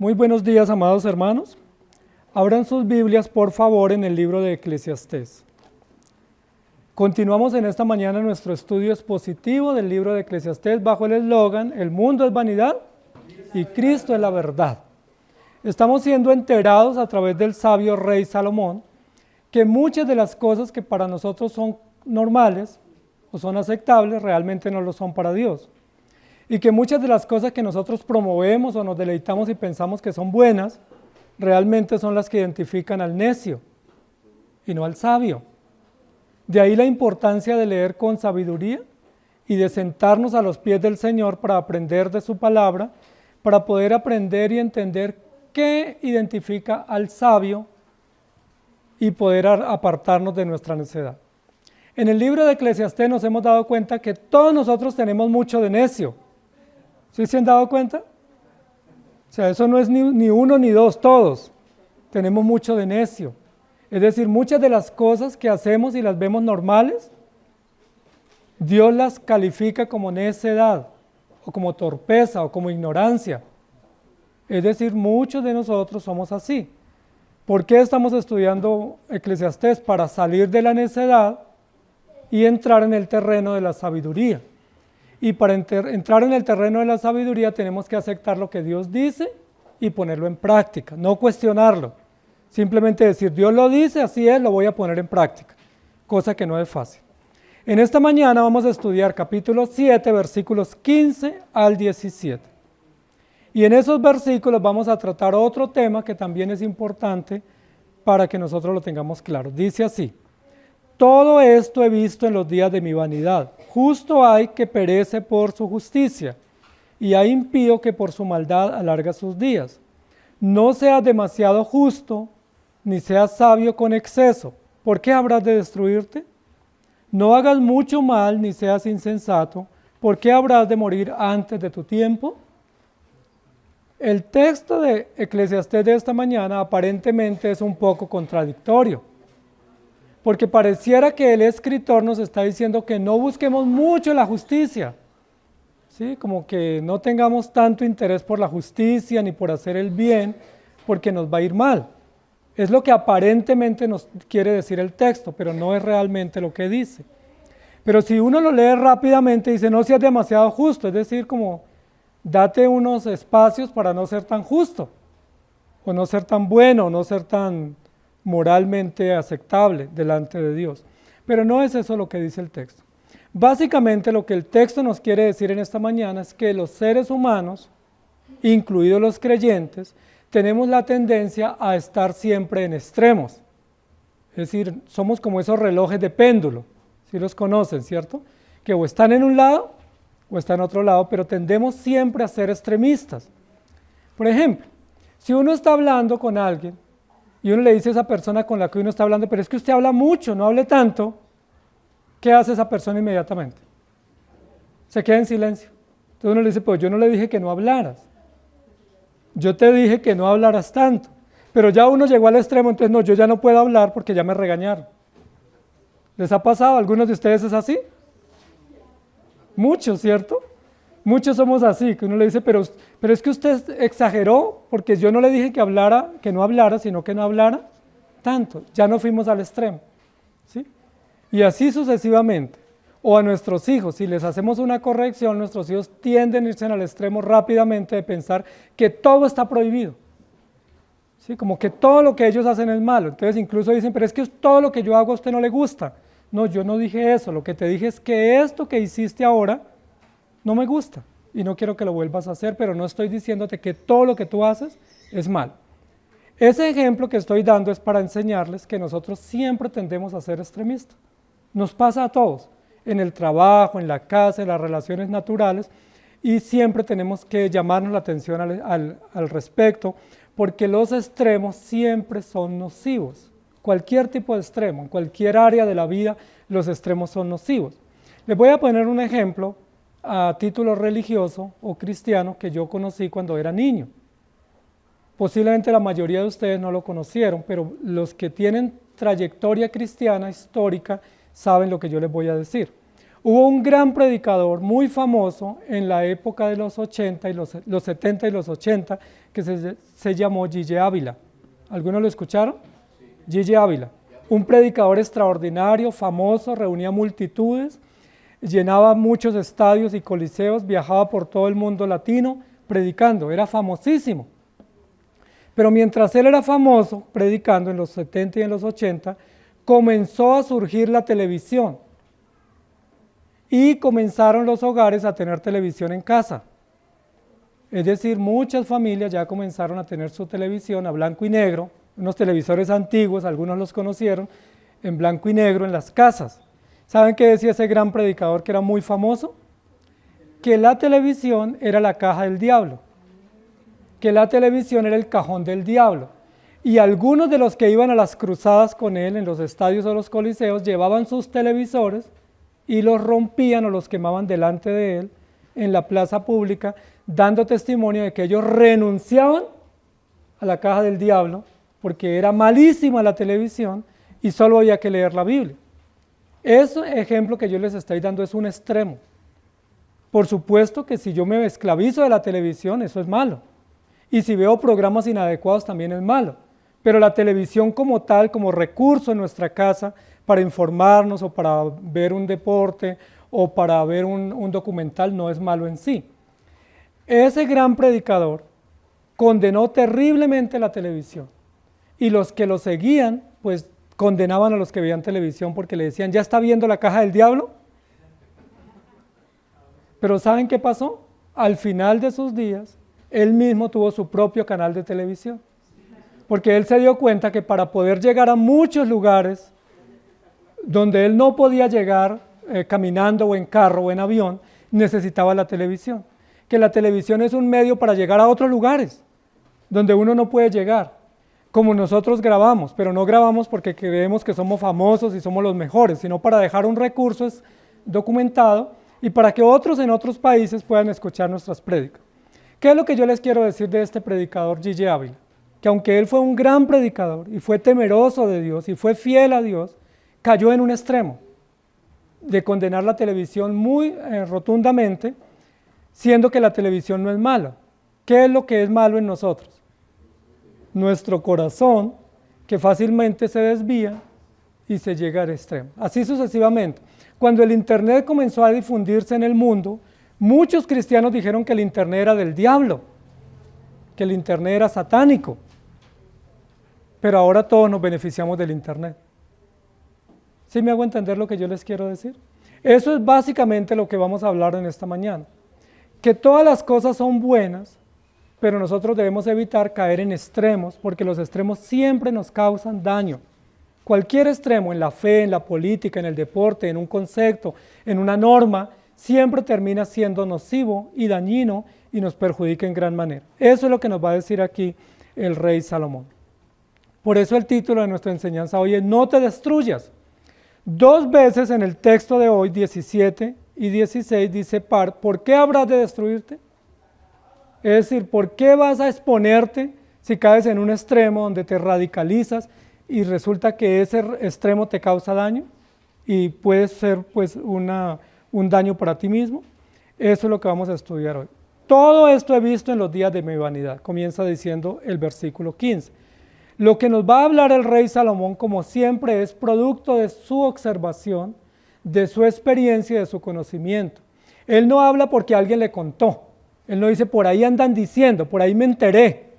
Muy buenos días, amados hermanos. Abran sus Biblias, por favor, en el libro de Eclesiastés. Continuamos en esta mañana nuestro estudio expositivo del libro de Eclesiastés bajo el eslogan: el mundo es vanidad y Cristo es la verdad. Estamos siendo enterados a través del sabio rey Salomón que muchas de las cosas que para nosotros son normales o son aceptables realmente no lo son para Dios. Y que muchas de las cosas que nosotros promovemos o nos deleitamos y pensamos que son buenas, realmente son las que identifican al necio y no al sabio. De ahí la importancia de leer con sabiduría y de sentarnos a los pies del Señor para aprender de su palabra, para poder aprender y entender qué identifica al sabio y poder apartarnos de nuestra necedad. En el libro de Eclesiastés nos hemos dado cuenta que todos nosotros tenemos mucho de necio. ¿Sí se han dado cuenta? O sea, eso no es ni uno ni dos, todos tenemos mucho de necio. Es decir, muchas de las cosas que hacemos y las vemos normales, Dios las califica como necedad, o como torpeza, o como ignorancia. Es decir, muchos de nosotros somos así. ¿Por qué estamos estudiando Eclesiastés? Para salir de la necedad y entrar en el terreno de la sabiduría. Y para entrar en el terreno de la sabiduría tenemos que aceptar lo que Dios dice y ponerlo en práctica, no cuestionarlo. Simplemente decir, Dios lo dice, así es, lo voy a poner en práctica, cosa que no es fácil. En esta mañana vamos a estudiar capítulo 7, versículos 15 al 17. Y en esos versículos vamos a tratar otro tema que también es importante para que nosotros lo tengamos claro. Dice así: todo esto he visto en los días de mi vanidad. Justo hay que perece por su justicia, y hay impío que por su maldad alarga sus días. No seas demasiado justo, ni seas sabio con exceso. ¿Por qué habrás de destruirte? No hagas mucho mal, ni seas insensato. ¿Por qué habrás de morir antes de tu tiempo? El texto de Eclesiastés de esta mañana aparentemente es un poco contradictorio, porque pareciera que el escritor nos está diciendo que no busquemos mucho la justicia, ¿sí? Como que no tengamos tanto interés por la justicia ni por hacer el bien, porque nos va a ir mal. Es lo que aparentemente nos quiere decir el texto, pero no es realmente lo que dice. Pero si uno lo lee rápidamente, dice, no seas demasiado justo, es decir, como date unos espacios para no ser tan justo, o no ser tan bueno, o no ser tan moralmente aceptable delante de Dios. Pero no es eso lo que dice el texto. Básicamente lo que el texto nos quiere decir en esta mañana es que los seres humanos, incluidos los creyentes, tenemos la tendencia a estar siempre en extremos. Es decir, somos como esos relojes de péndulo, si los conocen, ¿cierto? Que o están en un lado o están en otro lado, pero tendemos siempre a ser extremistas. Por ejemplo, si uno está hablando con alguien y uno le dice a esa persona con la que uno está hablando, pero es que usted habla mucho, no hable tanto, ¿qué hace esa persona inmediatamente? Se queda en silencio. Entonces uno le dice, pues yo no le dije que no hablaras. Yo te dije que no hablaras tanto. Pero ya uno llegó al extremo, entonces no, yo ya no puedo hablar porque ya me regañaron. ¿Les ha pasado? ¿Algunos de ustedes es así? Muchos, ¿cierto? Muchos somos así, que uno le dice, pero es que usted exageró, porque yo no le dije que no hablara, sino que no hablara tanto. Ya no fuimos al extremo, ¿sí? Y así sucesivamente. O a nuestros hijos, si les hacemos una corrección, nuestros hijos tienden a irse al extremo rápidamente de pensar que todo está prohibido, ¿sí? Como que todo lo que ellos hacen es malo. Entonces incluso dicen, pero es que todo lo que yo hago a usted no le gusta. No, yo no dije eso, lo que te dije es que esto que hiciste ahora no me gusta y no quiero que lo vuelvas a hacer, pero no estoy diciéndote que todo lo que tú haces es mal. Ese ejemplo que estoy dando es para enseñarles que nosotros siempre tendemos a ser extremistas. Nos pasa a todos, en el trabajo, en la casa, en las relaciones naturales, y siempre tenemos que llamarnos la atención al respecto, porque los extremos siempre son nocivos. Cualquier tipo de extremo, en cualquier área de la vida, los extremos son nocivos. Les voy a poner un ejemplo a título religioso o cristiano que yo conocí cuando era niño. Posiblemente la mayoría de ustedes no lo conocieron, pero los que tienen trayectoria cristiana histórica saben lo que yo les voy a decir. Hubo un gran predicador muy famoso en la época de los 80 y los 70 y los 80 que se llamó Gigi Ávila. ¿Algunos lo escucharon? Gigi Ávila, un predicador extraordinario, famoso, reunía multitudes, llenaba muchos estadios y coliseos, viajaba por todo el mundo latino predicando, era famosísimo. Pero mientras él era famoso predicando en los 70 y en los 80, comenzó a surgir la televisión y comenzaron los hogares a tener televisión en casa. Es decir, muchas familias ya comenzaron a tener su televisión a blanco y negro, unos televisores antiguos, algunos los conocieron, en blanco y negro en las casas. ¿Saben qué decía ese gran predicador que era muy famoso? Que la televisión era la caja del diablo, que la televisión era el cajón del diablo. Y algunos de los que iban a las cruzadas con él en los estadios o los coliseos llevaban sus televisores y los rompían o los quemaban delante de él en la plaza pública, dando testimonio de que ellos renunciaban a la caja del diablo porque era malísima la televisión y solo había que leer la Biblia. Ese ejemplo que yo les estoy dando es un extremo. Por supuesto que si yo me esclavizo de la televisión, eso es malo. Y si veo programas inadecuados también es malo. Pero la televisión como tal, como recurso en nuestra casa para informarnos o para ver un deporte o para ver un documental no es malo en sí. Ese gran predicador condenó terriblemente la televisión y los que lo seguían pues condenaban a los que veían televisión porque le decían, ¿ya está viendo la caja del diablo? Pero ¿saben qué pasó? Al final de sus días, él mismo tuvo su propio canal de televisión, porque él se dio cuenta que para poder llegar a muchos lugares donde él no podía llegar caminando o en carro o en avión, necesitaba la televisión, que la televisión es un medio para llegar a otros lugares donde uno no puede llegar, como nosotros grabamos, pero no grabamos porque creemos que somos famosos y somos los mejores, sino para dejar un recurso documentado y para que otros en otros países puedan escuchar nuestras prédicas. ¿Qué es lo que yo les quiero decir de este predicador Gigi Ávila? Que aunque él fue un gran predicador y fue temeroso de Dios y fue fiel a Dios, cayó en un extremo de condenar la televisión muy rotundamente, siendo que la televisión no es mala. ¿Qué es lo que es malo en nosotros? Nuestro corazón, que fácilmente se desvía y se llega al extremo. Así sucesivamente. Cuando el internet comenzó a difundirse en el mundo, muchos cristianos dijeron que el internet era del diablo, que el internet era satánico, pero ahora todos nos beneficiamos del internet. ¿Sí me hago entender lo que yo les quiero decir? Eso es básicamente lo que vamos a hablar en esta mañana, que todas las cosas son buenas, pero nosotros debemos evitar caer en extremos, porque los extremos siempre nos causan daño. Cualquier extremo en la fe, en la política, en el deporte, en un concepto, en una norma, siempre termina siendo nocivo y dañino y nos perjudica en gran manera. Eso es lo que nos va a decir aquí el rey Salomón. Por eso el título de nuestra enseñanza hoy es No te destruyas. 2 veces en el texto de hoy, 17 y 16, dice ¿por qué habrás de destruirte? Es decir, ¿por qué vas a exponerte si caes en un extremo donde te radicalizas y resulta que ese extremo te causa daño y puede ser pues un daño para ti mismo? Eso es lo que vamos a estudiar hoy. Todo esto he visto en los días de mi vanidad, comienza diciendo el versículo 15. Lo que nos va a hablar el rey Salomón, como siempre, es producto de su observación, de su experiencia y de su conocimiento. Él no habla porque alguien le contó, él no dice por ahí andan diciendo, por ahí me enteré,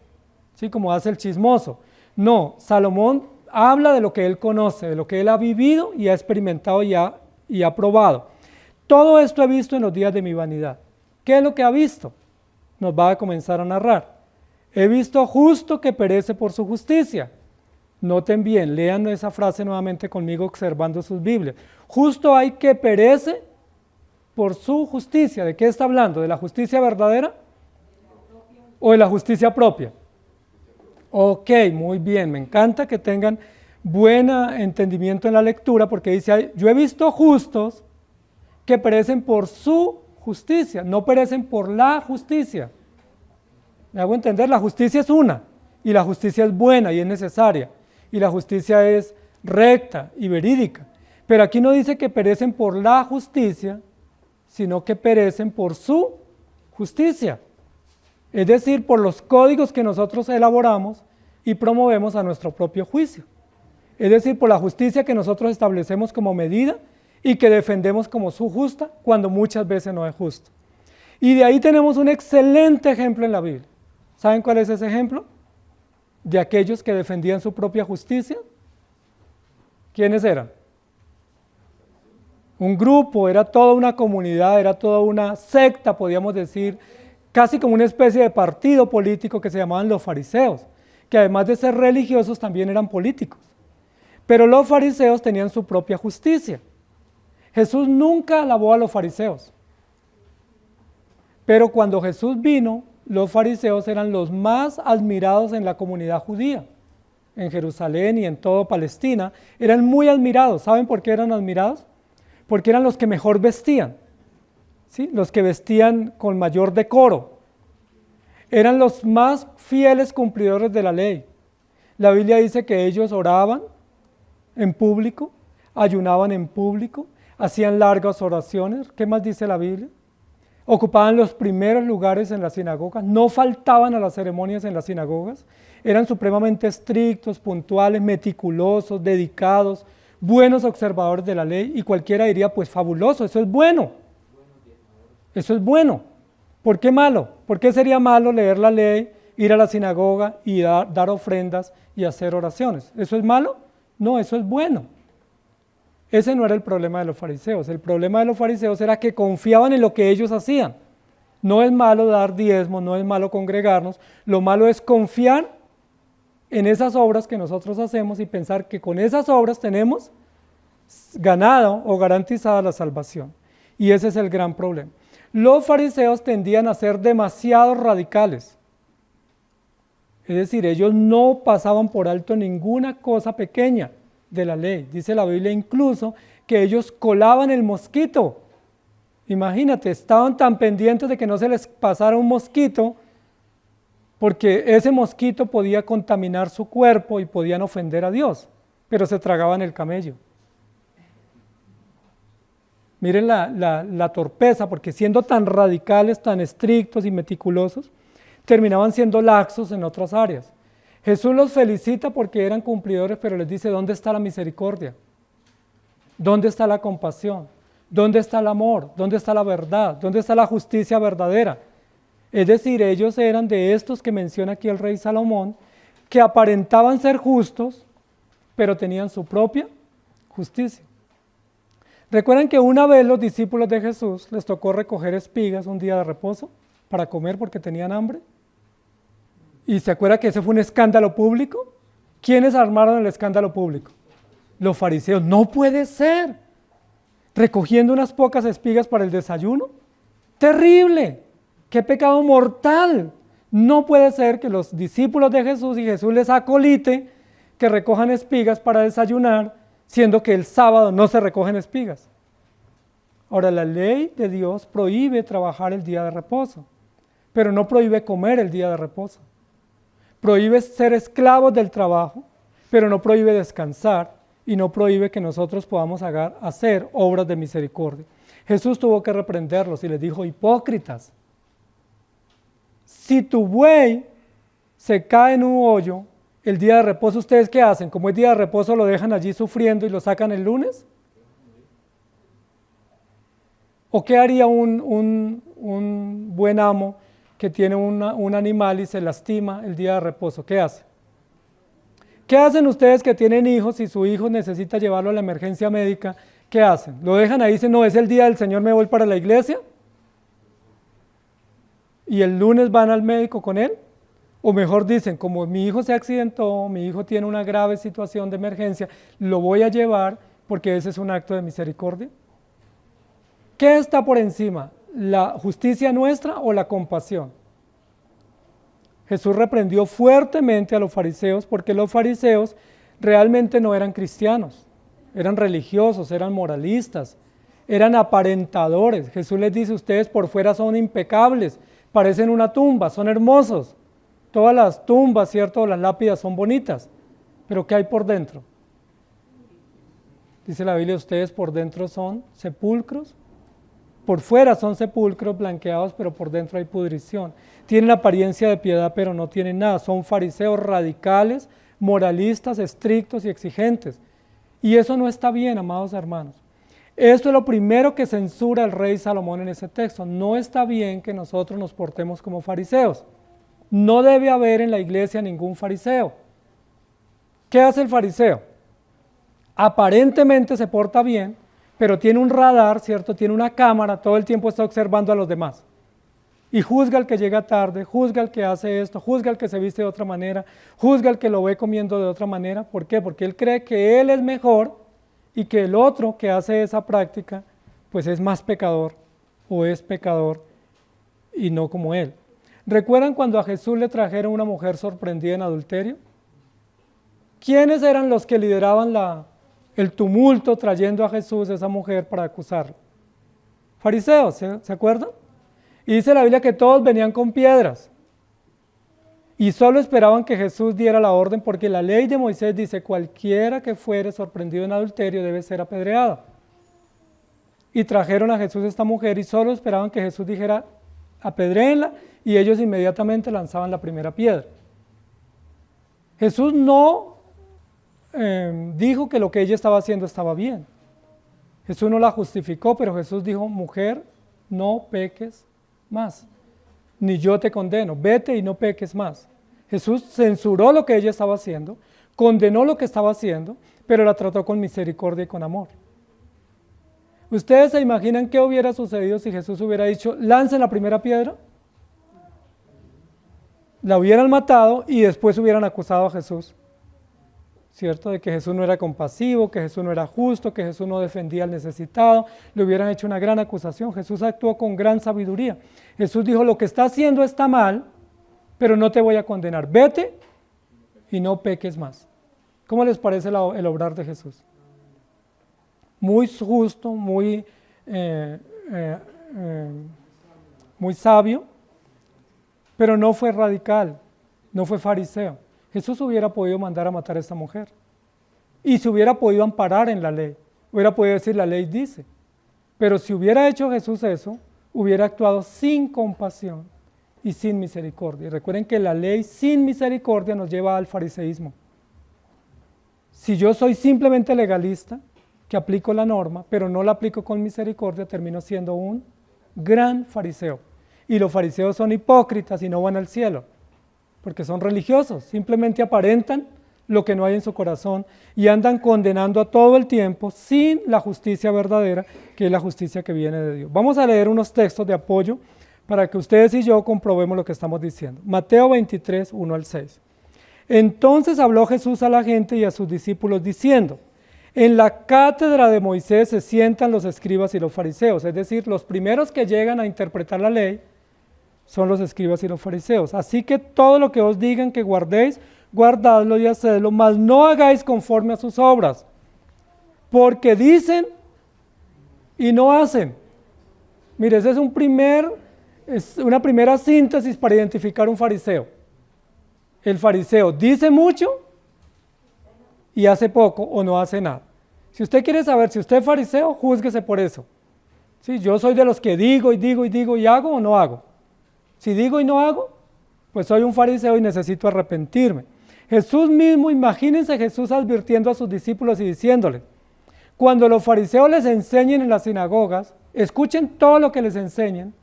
¿sí? Como hace el chismoso. No, Salomón habla de lo que él conoce, de lo que él ha vivido y ha experimentado y ha probado. Todo esto he visto en los días de mi vanidad. ¿Qué es lo que ha visto? Nos va a comenzar a narrar. He visto justo que perece por su justicia. Noten bien, lean esa frase nuevamente conmigo observando sus Biblias. Justo hay que perece por su justicia. ¿De qué está hablando? ¿De la justicia verdadera? ¿O de la justicia propia? Ok, muy bien, me encanta que tengan buen entendimiento en la lectura porque dice, yo he visto justos que perecen por su justicia, no perecen por la justicia. ¿Me hago entender? La justicia es una, y la justicia es buena y es necesaria, y la justicia es recta y verídica. Pero aquí no dice que perecen por la justicia, sino que perecen por su justicia. Es decir, por los códigos que nosotros elaboramos y promovemos a nuestro propio juicio. Es decir, por la justicia que nosotros establecemos como medida y que defendemos como su justa, cuando muchas veces no es justo. Y de ahí tenemos un excelente ejemplo en la Biblia. ¿Saben cuál es ese ejemplo? De aquellos que defendían su propia justicia. ¿Quiénes eran? Un grupo, era toda una comunidad, era toda una secta, podríamos decir, casi como una especie de partido político que se llamaban los fariseos, que además de ser religiosos también eran políticos. Pero los fariseos tenían su propia justicia. Jesús nunca alabó a los fariseos. Pero cuando Jesús vino, los fariseos eran los más admirados en la comunidad judía, en Jerusalén y en toda Palestina. Eran muy admirados. ¿Saben por qué eran admirados? Porque eran los que mejor vestían, ¿sí? Los que vestían con mayor decoro. Eran los más fieles cumplidores de la ley. La Biblia dice que ellos oraban en público, ayunaban en público, hacían largas oraciones. ¿Qué más dice la Biblia? Ocupaban los primeros lugares en las sinagogas, no faltaban a las ceremonias en las sinagogas, eran supremamente estrictos, puntuales, meticulosos, dedicados, buenos observadores de la ley, y cualquiera diría, pues fabuloso, eso es bueno. Eso es bueno. ¿Por qué malo? ¿Por qué sería malo leer la ley, ir a la sinagoga y dar ofrendas y hacer oraciones? ¿Eso es malo? No, eso es bueno. Ese no era el problema de los fariseos. El problema de los fariseos era que confiaban en lo que ellos hacían. No es malo dar diezmos, no es malo congregarnos, lo malo es confiar en esas obras que nosotros hacemos y pensar que con esas obras tenemos ganado o garantizada la salvación. Y ese es el gran problema. Los fariseos tendían a ser demasiado radicales. Es decir, ellos no pasaban por alto ninguna cosa pequeña de la ley. Dice la Biblia incluso que ellos colaban el mosquito. Imagínate, estaban tan pendientes de que no se les pasara un mosquito, porque ese mosquito podía contaminar su cuerpo y podían ofender a Dios, pero se tragaban el camello. Miren la torpeza, porque siendo tan radicales, tan estrictos y meticulosos, terminaban siendo laxos en otras áreas. Jesús los felicita porque eran cumplidores, pero les dice, ¿dónde está la misericordia? ¿Dónde está la compasión? ¿Dónde está el amor? ¿Dónde está la verdad? ¿Dónde está la justicia verdadera? Es decir, ellos eran de estos que menciona aquí el rey Salomón, que aparentaban ser justos, pero tenían su propia justicia. ¿Recuerdan que una vez los discípulos de Jesús les tocó recoger espigas un día de reposo para comer porque tenían hambre? ¿Y se acuerda que ese fue un escándalo público? ¿Quiénes armaron el escándalo público? Los fariseos. ¡No puede ser! ¿Recogiendo unas pocas espigas para el desayuno? ¡Terrible! ¡Qué pecado mortal! No puede ser que los discípulos de Jesús y Jesús les acolite que recojan espigas para desayunar, siendo que el sábado no se recogen espigas. Ahora, la ley de Dios prohíbe trabajar el día de reposo, pero no prohíbe comer el día de reposo. Prohíbe ser esclavos del trabajo, pero no prohíbe descansar y no prohíbe que nosotros podamos hacer obras de misericordia. Jesús tuvo que reprenderlos y les dijo, hipócritas, si tu buey se cae en un hoyo el día de reposo, ¿ustedes qué hacen? Como es día de reposo, lo dejan allí sufriendo y lo sacan el lunes. ¿O qué haría un buen amo que tiene un animal y se lastima el día de reposo? ¿Qué hace? ¿Qué hacen ustedes que tienen hijos y su hijo necesita llevarlo a la emergencia médica? ¿Qué hacen? ¿Lo dejan ahí y dicen, no, es el día del Señor, me voy para la iglesia? ¿Y el lunes van al médico con él? O mejor dicen, como mi hijo se accidentó, mi hijo tiene una grave situación de emergencia, lo voy a llevar porque ese es un acto de misericordia. ¿Qué está por encima? ¿La justicia nuestra o la compasión? Jesús reprendió fuertemente a los fariseos porque los fariseos realmente no eran cristianos, eran religiosos, eran moralistas, eran aparentadores. Jesús les dice, ustedes por fuera son impecables, parecen una tumba, son hermosos. Todas las tumbas, ¿cierto? Las lápidas son bonitas, pero ¿qué hay por dentro? Dice la Biblia, ustedes por dentro son sepulcros, por fuera son sepulcros blanqueados, pero por dentro hay pudrición. Tienen apariencia de piedad, pero no tienen nada. Son fariseos radicales, moralistas, estrictos y exigentes. Y eso no está bien, amados hermanos. Esto es lo primero que censura el rey Salomón en ese texto. No está bien que nosotros nos portemos como fariseos. No debe haber en la iglesia ningún fariseo. ¿Qué hace el fariseo? Aparentemente se porta bien, pero tiene un radar, ¿cierto? Tiene una cámara, todo el tiempo está observando a los demás. Y juzga al que llega tarde, juzga al que hace esto, juzga al que se viste de otra manera, juzga al que lo ve comiendo de otra manera. ¿Por qué? Porque él cree que él es mejor y que el otro que hace esa práctica, pues es más pecador o es pecador y no como él. ¿Recuerdan cuando a Jesús le trajeron una mujer sorprendida en adulterio? ¿Quiénes eran los que lideraban el tumulto trayendo a Jesús a esa mujer para acusarlo? Fariseos, ¿se acuerdan? Y dice la Biblia que todos venían con piedras y solo esperaban que Jesús diera la orden, porque la ley de Moisés dice: cualquiera que fuere sorprendido en adulterio debe ser apedreado. Y trajeron a Jesús a esta mujer y solo esperaban que Jesús dijera: apedréenla, y ellos inmediatamente lanzaban la primera piedra. Jesús no dijo que lo que ella estaba haciendo estaba bien. Jesús no la justificó, pero Jesús dijo: mujer, no peques más, ni yo te condeno, vete y no peques más. Jesús censuró lo que ella estaba haciendo, condenó lo que estaba haciendo, pero la trató con misericordia y con amor. ¿Ustedes se imaginan qué hubiera sucedido si Jesús hubiera dicho: lancen la primera piedra? La hubieran matado y después hubieran acusado a Jesús, ¿cierto? De que Jesús no era compasivo, que Jesús no era justo, que Jesús no defendía al necesitado. Le hubieran hecho una gran acusación. Jesús actuó con gran sabiduría. Jesús dijo: lo que está haciendo está mal, pero no te voy a condenar. Vete y no peques más. ¿Cómo les parece el obrar de Jesús? Muy justo, muy sabio, pero no fue radical, no fue fariseo. Jesús hubiera podido mandar a matar a esta mujer y se hubiera podido amparar en la ley, hubiera podido decir: la ley dice. Pero si hubiera hecho Jesús eso, hubiera actuado sin compasión y sin misericordia. Y recuerden que la ley sin misericordia nos lleva al fariseísmo. Si yo soy simplemente legalista, que aplico la norma, pero no la aplico con misericordia, termino siendo un gran fariseo. Y los fariseos son hipócritas y no van al cielo, porque son religiosos, simplemente aparentan lo que no hay en su corazón y andan condenando a todo el tiempo sin la justicia verdadera, que es la justicia que viene de Dios. Vamos a leer unos textos de apoyo para que ustedes y yo comprobemos lo que estamos diciendo. Mateo 23, 1 al 6. Entonces habló Jesús a la gente y a sus discípulos diciendo: en la cátedra de Moisés se sientan los escribas y los fariseos, es decir, los primeros que llegan a interpretar la ley son los escribas y los fariseos. Así que todo lo que os digan que guardéis, guardadlo y hacedlo, mas no hagáis conforme a sus obras, porque dicen y no hacen. Mire, esa es una primera síntesis para identificar un fariseo. El fariseo dice mucho y hace poco o no hace nada. Si usted quiere saber si usted es fariseo, júzguese por eso. ¿Sí? Yo soy de los que digo y digo y digo y hago o no hago. Si digo y no hago, pues soy un fariseo y necesito arrepentirme. Jesús mismo, imagínense Jesús advirtiendo a sus discípulos y diciéndoles: cuando los fariseos les enseñen en las sinagogas, escuchen todo lo que les enseñen,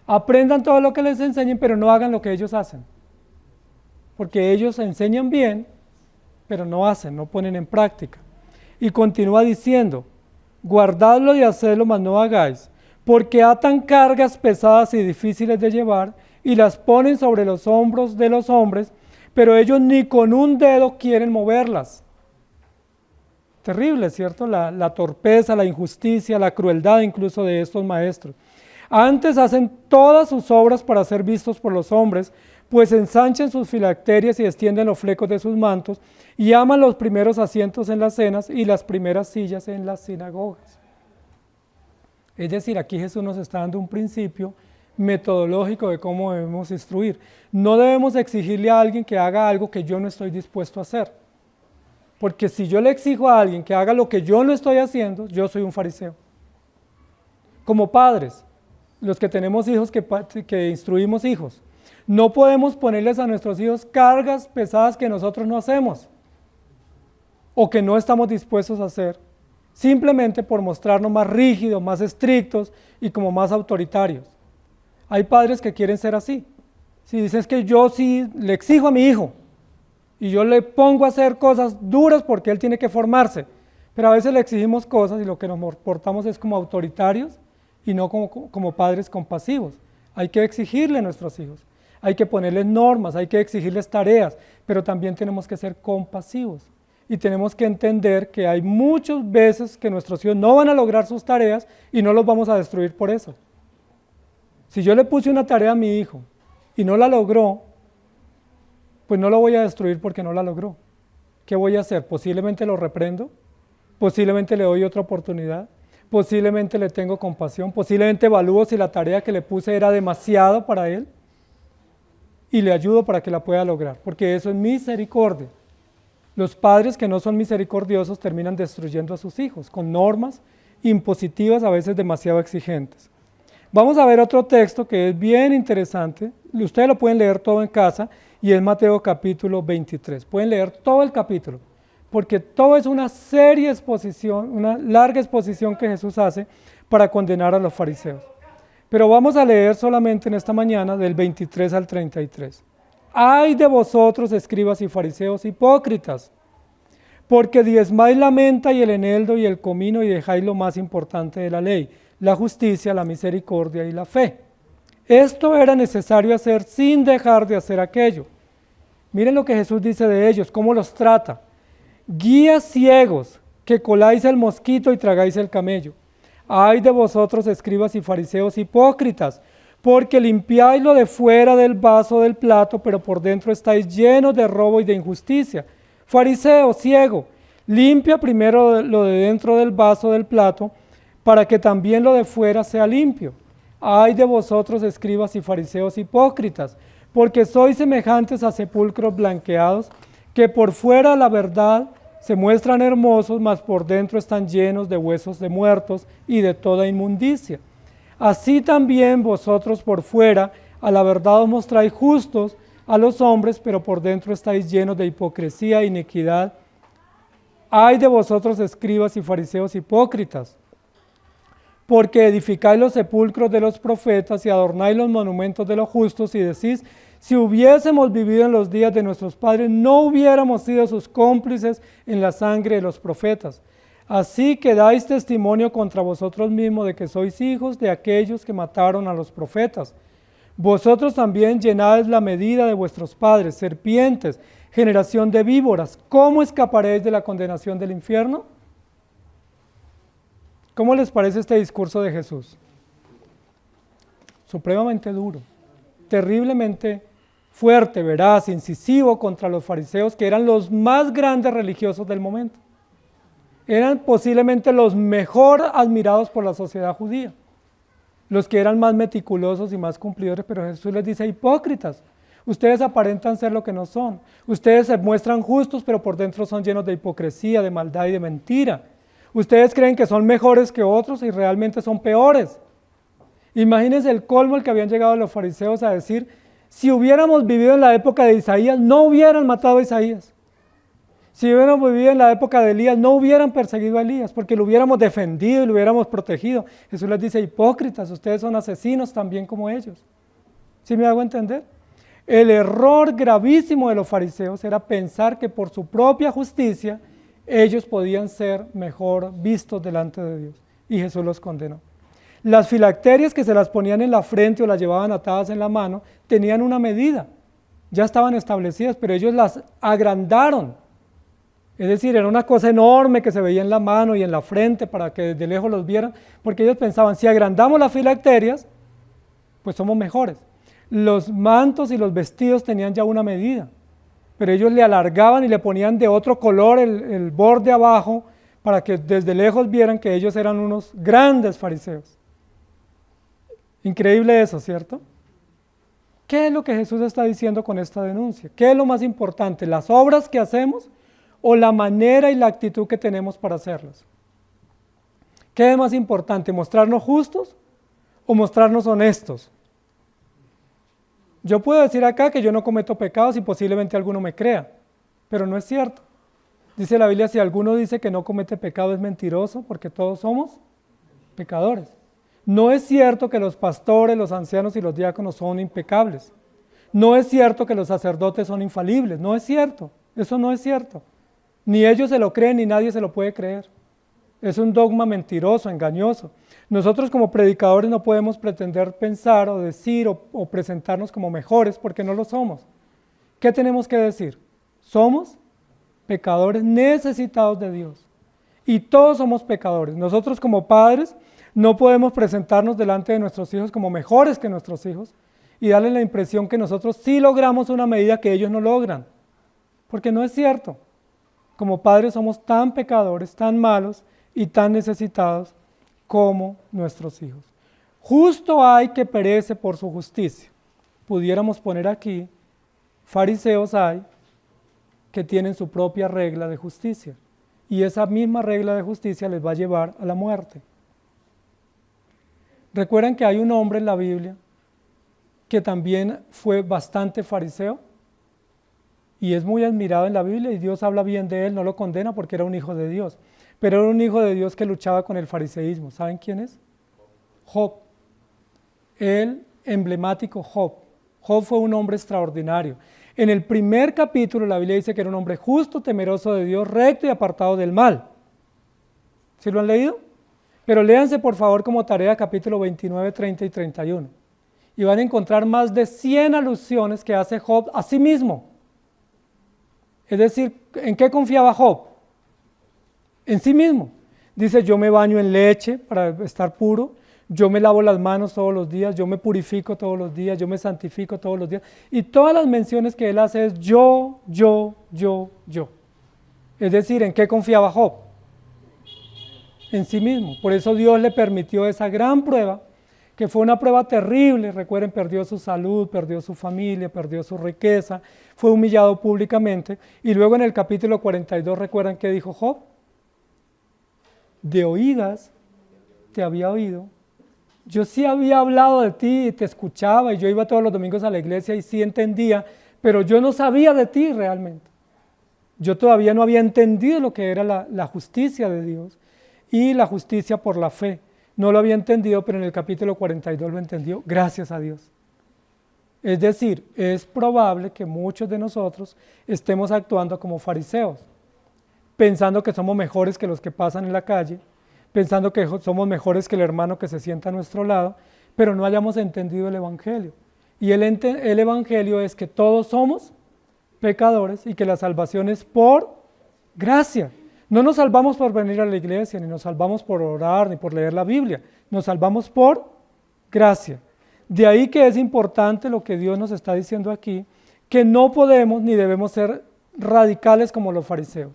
aprendan todo lo que les enseñen, pero no hagan lo que ellos hacen. Porque ellos enseñan bien, pero no hacen, no ponen en práctica. Y continúa diciendo: guardadlo y hacedlo, mas no hagáis, porque atan cargas pesadas y difíciles de llevar y las ponen sobre los hombros de los hombres, pero ellos ni con un dedo quieren moverlas. Terrible, ¿cierto? La torpeza, la injusticia, la crueldad incluso de estos maestros. Antes hacen todas sus obras para ser vistos por los hombres, pues ensanchan sus filacterias y extienden los flecos de sus mantos y aman los primeros asientos en las cenas y las primeras sillas en las sinagogas. Es decir, aquí Jesús nos está dando un principio metodológico de cómo debemos instruir. No debemos exigirle a alguien que haga algo que yo no estoy dispuesto a hacer. Porque si yo le exijo a alguien que haga lo que yo no estoy haciendo, yo soy un fariseo. Como padres, los que tenemos hijos, que instruimos hijos, no podemos ponerles a nuestros hijos cargas pesadas que nosotros no hacemos o que no estamos dispuestos a hacer, simplemente por mostrarnos más rígidos, más estrictos y como más autoritarios. Hay padres que quieren ser así. Si dicen que yo sí le exijo a mi hijo y yo le pongo a hacer cosas duras porque él tiene que formarse, pero a veces le exigimos cosas y lo que nos portamos es como autoritarios y no como padres compasivos. Hay que exigirle a nuestros hijos, hay que ponerles normas, hay que exigirles tareas, pero también tenemos que ser compasivos. Y tenemos que entender que hay muchas veces que nuestros hijos no van a lograr sus tareas y no los vamos a destruir por eso. Si yo le puse una tarea a mi hijo y no la logró, pues no lo voy a destruir porque no la logró. ¿Qué voy a hacer? Posiblemente lo reprendo, posiblemente le doy otra oportunidad, posiblemente le tengo compasión, posiblemente evalúo si la tarea que le puse era demasiado para él y le ayudo para que la pueda lograr, porque eso es misericordia. Los padres que no son misericordiosos terminan destruyendo a sus hijos con normas impositivas, a veces demasiado exigentes. Vamos a ver otro texto que es bien interesante, ustedes lo pueden leer todo en casa, y es Mateo capítulo 23. Pueden leer todo el capítulo, porque todo es una seria exposición, una larga exposición que Jesús hace para condenar a los fariseos. Pero vamos a leer solamente en esta mañana del 23 al 33. ¡Ay de vosotros, escribas y fariseos hipócritas! Porque diezmáis la menta y el eneldo y el comino y dejáis lo más importante de la ley, la justicia, la misericordia y la fe. Esto era necesario hacer sin dejar de hacer aquello. Miren lo que Jesús dice de ellos, cómo los trata. Guías ciegos, que coláis el mosquito y tragáis el camello. Ay de vosotros, escribas y fariseos hipócritas, porque limpiáis lo de fuera del vaso del plato, pero por dentro estáis llenos de robo y de injusticia. Fariseo, ciego, limpia primero lo de dentro del vaso del plato, para que también lo de fuera sea limpio. Ay de vosotros, escribas y fariseos hipócritas, porque sois semejantes a sepulcros blanqueados, que por fuera la verdad se muestran hermosos, mas por dentro están llenos de huesos de muertos y de toda inmundicia. Así también vosotros por fuera a la verdad os mostráis justos a los hombres, pero por dentro estáis llenos de hipocresía e iniquidad. Ay de vosotros, escribas y fariseos hipócritas, porque edificáis los sepulcros de los profetas y adornáis los monumentos de los justos y decís, si hubiésemos vivido en los días de nuestros padres, no hubiéramos sido sus cómplices en la sangre de los profetas. Así que dais testimonio contra vosotros mismos de que sois hijos de aquellos que mataron a los profetas. Vosotros también llenáis la medida de vuestros padres, serpientes, generación de víboras. ¿Cómo escaparéis de la condenación del infierno? ¿Cómo les parece este discurso de Jesús? Supremamente duro, terriblemente fuerte, veraz, incisivo contra los fariseos, que eran los más grandes religiosos del momento. Eran posiblemente los mejor admirados por la sociedad judía, los que eran más meticulosos y más cumplidores, pero Jesús les dice, hipócritas, ustedes aparentan ser lo que no son, ustedes se muestran justos, pero por dentro son llenos de hipocresía, de maldad y de mentira. Ustedes creen que son mejores que otros y realmente son peores. Imagínense el colmo al que habían llegado los fariseos a decir, si hubiéramos vivido en la época de Isaías, no hubieran matado a Isaías. Si hubiéramos vivido en la época de Elías, no hubieran perseguido a Elías, porque lo hubiéramos defendido y lo hubiéramos protegido. Jesús les dice, hipócritas, ustedes son asesinos también como ellos. ¿Sí me hago entender? El error gravísimo de los fariseos era pensar que por su propia justicia, ellos podían ser mejor vistos delante de Dios, y Jesús los condenó. Las filacterias que se las ponían en la frente o las llevaban atadas en la mano, tenían una medida, ya estaban establecidas, pero ellos las agrandaron. Es decir, era una cosa enorme que se veía en la mano y en la frente para que desde lejos los vieran, porque ellos pensaban, si agrandamos las filacterias, pues somos mejores. Los mantos y los vestidos tenían ya una medida, pero ellos le alargaban y le ponían de otro color el borde abajo para que desde lejos vieran que ellos eran unos grandes fariseos. Increíble eso, ¿cierto? ¿Qué es lo que Jesús está diciendo con esta denuncia? ¿Qué es lo más importante, las obras que hacemos o la manera y la actitud que tenemos para hacerlas. ¿Qué es más importante, mostrarnos justos o mostrarnos honestos? Yo puedo decir acá que yo no cometo pecados y posiblemente alguno me crea, pero no es cierto. Dice la Biblia, si alguno dice que no comete pecado es mentiroso, porque todos somos pecadores. No es cierto que los pastores, los ancianos y los diáconos son impecables. No es cierto que los sacerdotes son infalibles, no es cierto, eso no es cierto. Ni ellos se lo creen ni nadie se lo puede creer. Es un dogma mentiroso, engañoso. Nosotros como predicadores no podemos pretender pensar o decir o presentarnos como mejores porque no lo somos. ¿Qué tenemos que decir? Somos pecadores necesitados de Dios. Y todos somos pecadores. Nosotros como padres no podemos presentarnos delante de nuestros hijos como mejores que nuestros hijos y darles la impresión que nosotros sí logramos una medida que ellos no logran. Porque no es cierto. Como padres somos tan pecadores, tan malos y tan necesitados como nuestros hijos. Justo hay que perece por su justicia. Pudiéramos poner aquí, fariseos hay que tienen su propia regla de justicia. Y esa misma regla de justicia les va a llevar a la muerte. ¿Recuerdan que hay un hombre en la Biblia que también fue bastante fariseo? Y es muy admirado en la Biblia y Dios habla bien de él, no lo condena porque era un hijo de Dios. Pero era un hijo de Dios que luchaba con el fariseísmo. ¿Saben quién es? Job. El emblemático Job. Job fue un hombre extraordinario. En el primer capítulo la Biblia dice que era un hombre justo, temeroso de Dios, recto y apartado del mal. ¿Sí lo han leído? Pero léanse por favor como tarea capítulo 29, 30 y 31. Y van a encontrar más de 100 alusiones que hace Job a sí mismo. Es decir, ¿en qué confiaba Job? En sí mismo. Dice, yo me baño en leche para estar puro, yo me lavo las manos todos los días, yo me purifico todos los días, yo me santifico todos los días. Y todas las menciones que él hace es yo. Es decir, ¿en qué confiaba Job? En sí mismo. Por eso Dios le permitió esa gran prueba, que fue una prueba terrible. Recuerden, perdió su salud, perdió su familia, perdió su riqueza, fue humillado públicamente. Y luego en el capítulo 42, ¿recuerdan qué dijo Job? De oídas te había oído. Yo sí había hablado de ti y te escuchaba y yo iba todos los domingos a la iglesia y sí entendía, pero yo no sabía de ti realmente. Yo todavía no había entendido lo que era la justicia de Dios y la justicia por la fe. No lo había entendido, pero en el capítulo 42 lo entendió, gracias a Dios. Es decir, es probable que muchos de nosotros estemos actuando como fariseos, pensando que somos mejores que los que pasan en la calle, pensando que somos mejores que el hermano que se sienta a nuestro lado, pero no hayamos entendido el Evangelio. Y el Evangelio es que todos somos pecadores y que la salvación es por gracia. No nos salvamos por venir a la iglesia, ni nos salvamos por orar, ni por leer la Biblia. Nos salvamos por gracia. De ahí que es importante lo que Dios nos está diciendo aquí, que no podemos ni debemos ser radicales como los fariseos.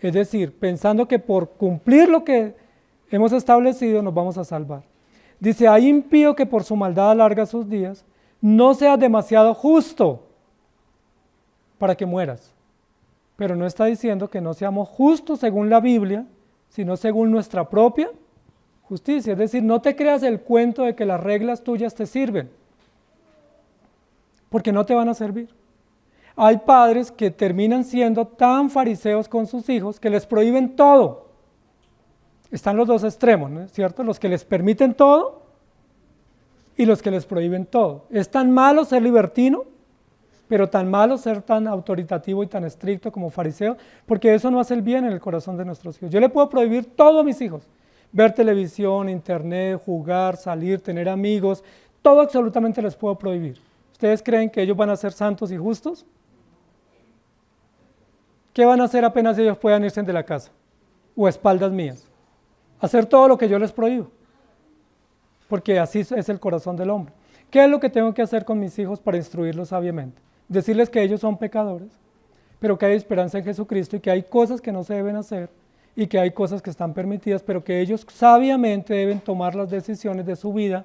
Es decir, pensando que por cumplir lo que hemos establecido nos vamos a salvar. Dice, hay impío que por su maldad alarga sus días, no seas demasiado justo para que mueras. Pero no está diciendo que no seamos justos según la Biblia, sino según nuestra propia justicia. Es decir, no te creas el cuento de que las reglas tuyas te sirven, porque no te van a servir. Hay padres que terminan siendo tan fariseos con sus hijos que les prohíben todo. Están los dos extremos, ¿no es cierto? Los que les permiten todo y los que les prohíben todo. Es tan malo ser libertino, pero tan malo ser tan autoritativo y tan estricto como fariseo, porque eso no hace el bien en el corazón de nuestros hijos. Yo le puedo prohibir todo a mis hijos, ver televisión, internet, jugar, salir, tener amigos, todo absolutamente les puedo prohibir. ¿Ustedes creen que ellos van a ser santos y justos? ¿Qué van a hacer apenas ellos puedan irse de la casa? O a espaldas mías. Hacer todo lo que yo les prohíbo. Porque así es el corazón del hombre. ¿Qué es lo que tengo que hacer con mis hijos para instruirlos sabiamente? Decirles que ellos son pecadores, pero que hay esperanza en Jesucristo y que hay cosas que no se deben hacer y que hay cosas que están permitidas, pero que ellos sabiamente deben tomar las decisiones de su vida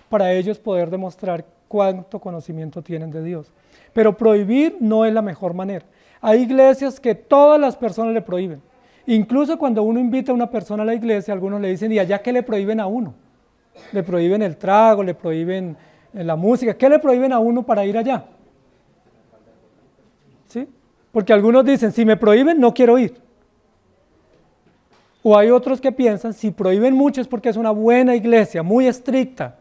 para ellos poder demostrar cuánto conocimiento tienen de Dios. Pero prohibir no es la mejor manera. Hay iglesias que todas las personas le prohíben. Incluso cuando uno invita a una persona a la iglesia, algunos le dicen, ¿y allá qué le prohíben a uno? Le prohíben el trago, le prohíben la música. ¿Qué le prohíben a uno para ir allá? ¿Sí? Porque algunos dicen, si me prohíben, no quiero ir. O hay otros que piensan, si prohíben mucho es porque es una buena iglesia, muy estricta.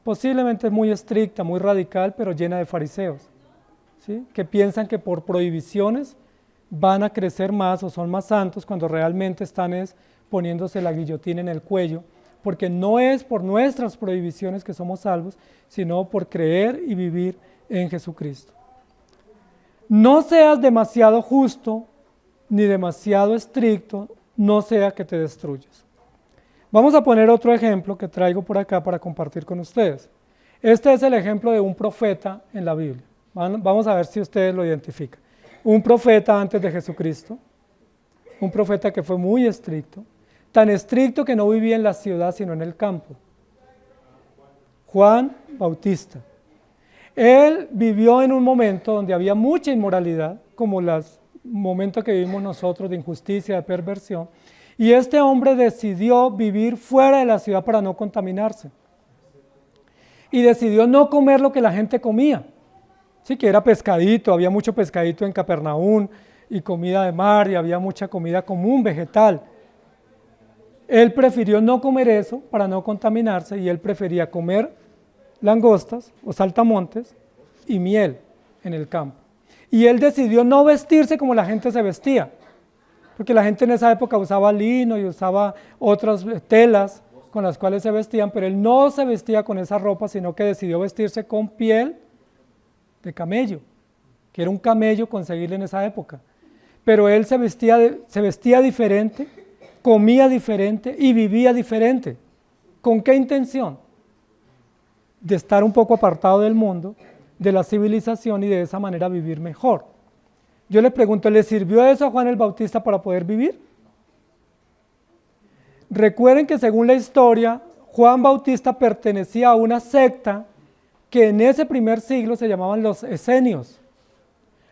Posiblemente es muy estricta, muy radical, pero llena de fariseos, ¿sí? Que piensan que por prohibiciones van a crecer más o son más santos cuando realmente están poniéndose la guillotina en el cuello, porque no es por nuestras prohibiciones que somos salvos, sino por creer y vivir en Jesucristo. No seas demasiado justo ni demasiado estricto, no sea que te destruyas. Vamos a poner otro ejemplo que traigo por acá para compartir con ustedes. Este es el ejemplo de un profeta en la Biblia. Vamos a ver si ustedes lo identifican. Un profeta antes de Jesucristo, un profeta que fue muy estricto, tan estricto que no vivía en la ciudad sino en el campo. Juan Bautista. Él vivió en un momento donde había mucha inmoralidad, como los momentos que vivimos nosotros de injusticia, de perversión, y este hombre decidió vivir fuera de la ciudad para no contaminarse. Y decidió no comer lo que la gente comía. Sí, que era pescadito, había mucho pescadito en Capernaum, y comida de mar, y había mucha comida común, vegetal. Él prefirió no comer eso para no contaminarse, y él prefería comer langostas o saltamontes y miel en el campo. Y él decidió no vestirse como la gente se vestía, porque la gente en esa época usaba lino y usaba otras telas con las cuales se vestían, pero él no se vestía con esa ropa, sino que decidió vestirse con piel de camello, que era un camello conseguirle en esa época. Pero él se vestía diferente, comía diferente y vivía diferente. ¿Con qué intención? De estar un poco apartado del mundo, de la civilización y de esa manera vivir mejor. Yo le pregunto, ¿le sirvió eso a Juan el Bautista para poder vivir? Recuerden que según la historia, Juan Bautista pertenecía a una secta que en ese primer siglo se llamaban los esenios.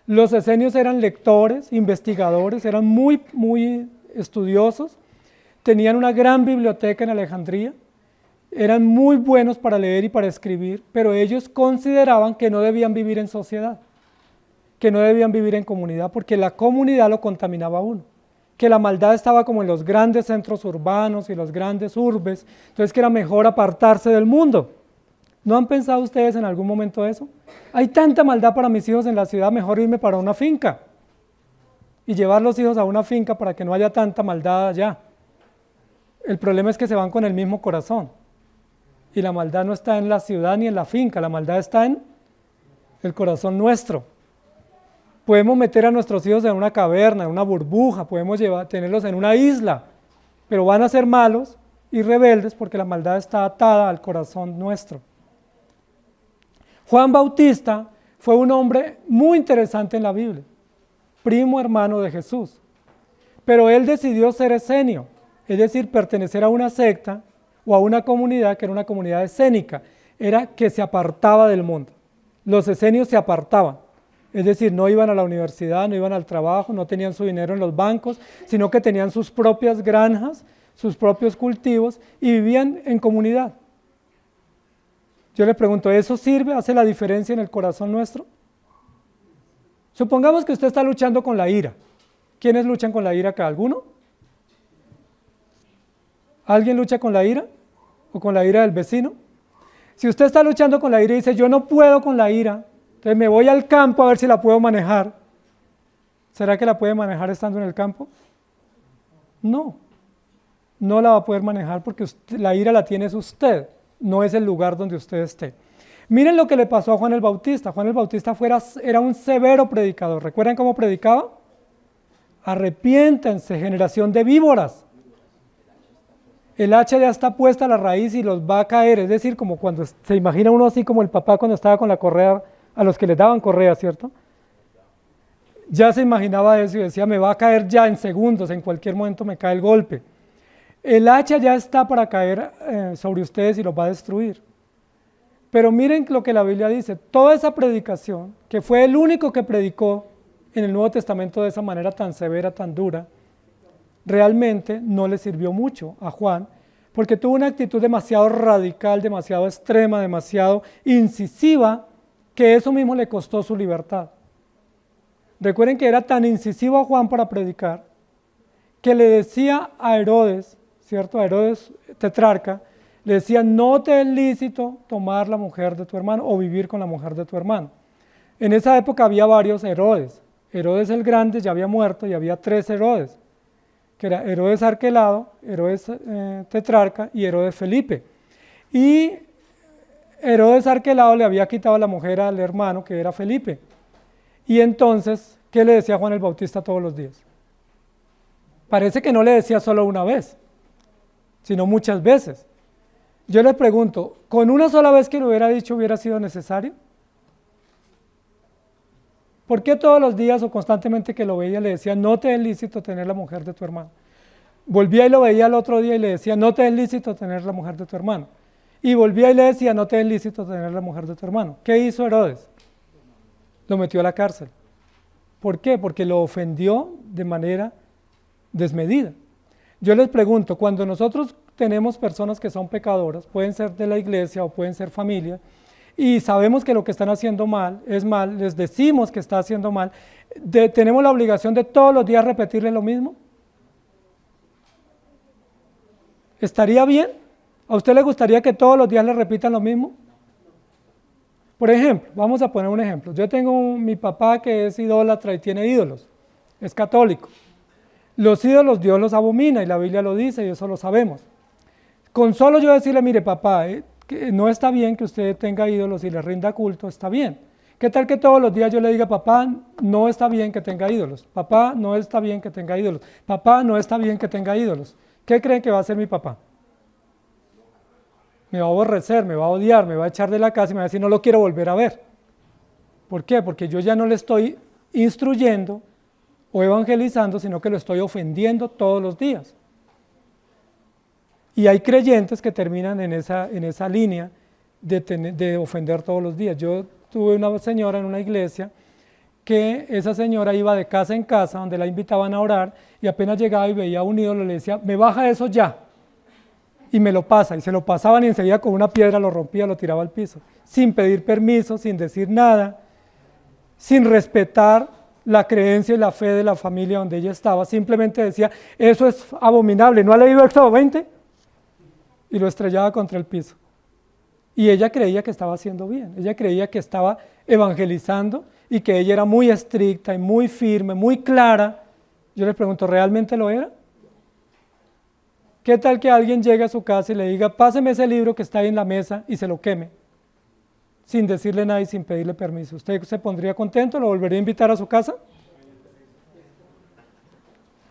Los esenios eran lectores, investigadores, eran muy estudiosos, tenían una gran biblioteca en Alejandría, eran muy buenos para leer y para escribir, pero ellos consideraban que no debían vivir en sociedad, que no debían vivir en comunidad, porque la comunidad lo contaminaba a uno, que la maldad estaba como en los grandes centros urbanos y los grandes urbes, entonces que era mejor apartarse del mundo. ¿No han pensado ustedes en algún momento eso? Hay tanta maldad para mis hijos en la ciudad, mejor irme para una finca y llevar los hijos a una finca para que no haya tanta maldad allá. El problema es que se van con el mismo corazón. Y la maldad no está en la ciudad ni en la finca, la maldad está en el corazón nuestro. Podemos meter a nuestros hijos en una caverna, en una burbuja, podemos tenerlos en una isla, pero van a ser malos y rebeldes porque la maldad está atada al corazón nuestro. Juan Bautista fue un hombre muy interesante en la Biblia, primo hermano de Jesús, pero él decidió ser esenio, es decir, pertenecer a una secta o a una comunidad que era una comunidad escénica, era que se apartaba del mundo. Los esenios se apartaban, es decir, no iban a la universidad, no iban al trabajo, no tenían su dinero en los bancos, sino que tenían sus propias granjas, sus propios cultivos y vivían en comunidad. Yo le pregunto, ¿eso sirve? ¿Hace la diferencia en el corazón nuestro? Supongamos que usted está luchando con la ira. ¿Quiénes luchan con la ira acá? ¿Alguno? ¿Alguien lucha con la ira? ¿O con la ira del vecino? Si usted está luchando con la ira y dice, yo no puedo con la ira, entonces me voy al campo a ver si la puedo manejar. ¿Será que la puede manejar estando en el campo? No, no la va a poder manejar porque la ira la tiene usted, no es el lugar donde usted esté. Miren lo que le pasó a Juan el Bautista. Juan el Bautista era un severo predicador. ¿Recuerdan cómo predicaba? Arrepiéntense, generación de víboras. El hacha ya está puesta a la raíz y los va a caer, es decir, como cuando se imagina uno así como el papá cuando estaba con la correa, a los que les daban correa, ¿cierto? Ya se imaginaba eso y decía, me va a caer ya en segundos, en cualquier momento me cae el golpe. El hacha ya está para caer sobre ustedes y los va a destruir. Pero miren lo que la Biblia dice, toda esa predicación, que fue el único que predicó en el Nuevo Testamento de esa manera tan severa, tan dura, realmente no le sirvió mucho a Juan, porque tuvo una actitud demasiado radical, demasiado extrema, demasiado incisiva, que eso mismo le costó su libertad. Recuerden que era tan incisivo a Juan para predicar, que le decía a Herodes, ¿cierto? A Herodes tetrarca, le decía, no te es lícito tomar la mujer de tu hermano o vivir con la mujer de tu hermano. En esa época había varios Herodes. Herodes el Grande ya había muerto y había 3 Herodes, que era Herodes Arquelao, Herodes tetrarca y Herodes Felipe. Y Herodes Arquelao le había quitado la mujer al hermano, que era Felipe. Y entonces, ¿qué le decía Juan el Bautista todos los días? Parece que no le decía solo una vez, sino muchas veces. Yo les pregunto, ¿con una sola vez que lo hubiera dicho hubiera sido necesario? ¿Por qué todos los días o constantemente que lo veía le decía, no te es lícito tener la mujer de tu hermano? Volvía y lo veía el otro día y le decía, no te es lícito tener la mujer de tu hermano. Y volvía y le decía, no te es lícito tener la mujer de tu hermano. ¿Qué hizo Herodes? Lo metió a la cárcel. ¿Por qué? Porque lo ofendió de manera desmedida. Yo les pregunto, cuando nosotros tenemos personas que son pecadoras, pueden ser de la iglesia o pueden ser familia, y sabemos que lo que están haciendo mal es mal, les decimos que está haciendo mal, ¿tenemos la obligación de todos los días repetirle lo mismo? ¿Estaría bien? ¿A usted le gustaría que todos los días le repitan lo mismo? Por ejemplo, vamos a poner un ejemplo. Yo tengo mi papá que es idólatra y tiene ídolos, es católico. Los ídolos Dios los abomina y la Biblia lo dice y eso lo sabemos. Con solo yo decirle, mire papá, que no está bien que usted tenga ídolos y le rinda culto, está bien. ¿Qué tal que todos los días yo le diga, papá, no está bien que tenga ídolos? Papá, no está bien que tenga ídolos. Papá, no está bien que tenga ídolos. ¿Qué creen que va a hacer mi papá? Me va a aborrecer, me va a odiar, me va a echar de la casa y me va a decir, no lo quiero volver a ver. ¿Por qué? Porque yo ya no le estoy instruyendo o evangelizando, sino que lo estoy ofendiendo todos los días. Y hay creyentes que terminan en esa línea de ofender todos los días. Yo tuve una señora en una iglesia que esa señora iba de casa en casa donde la invitaban a orar y apenas llegaba y veía un ídolo le decía, me baja eso ya. Y me lo pasa, y se lo pasaban y enseguida con una piedra lo rompía, lo tiraba al piso, sin pedir permiso, sin decir nada, sin respetar la creencia y la fe de la familia donde ella estaba, simplemente decía, eso es abominable, ¿no ha leído Éxodo 20? Y lo estrellaba contra el piso. Y ella creía que estaba haciendo bien, ella creía que estaba evangelizando y que ella era muy estricta y muy firme, muy clara. Yo le pregunto, ¿realmente lo era? ¿Qué tal que alguien llegue a su casa y le diga, páseme ese libro que está ahí en la mesa y se lo queme? Sin decirle nada y sin pedirle permiso. ¿Usted se pondría contento? ¿Lo volvería a invitar a su casa?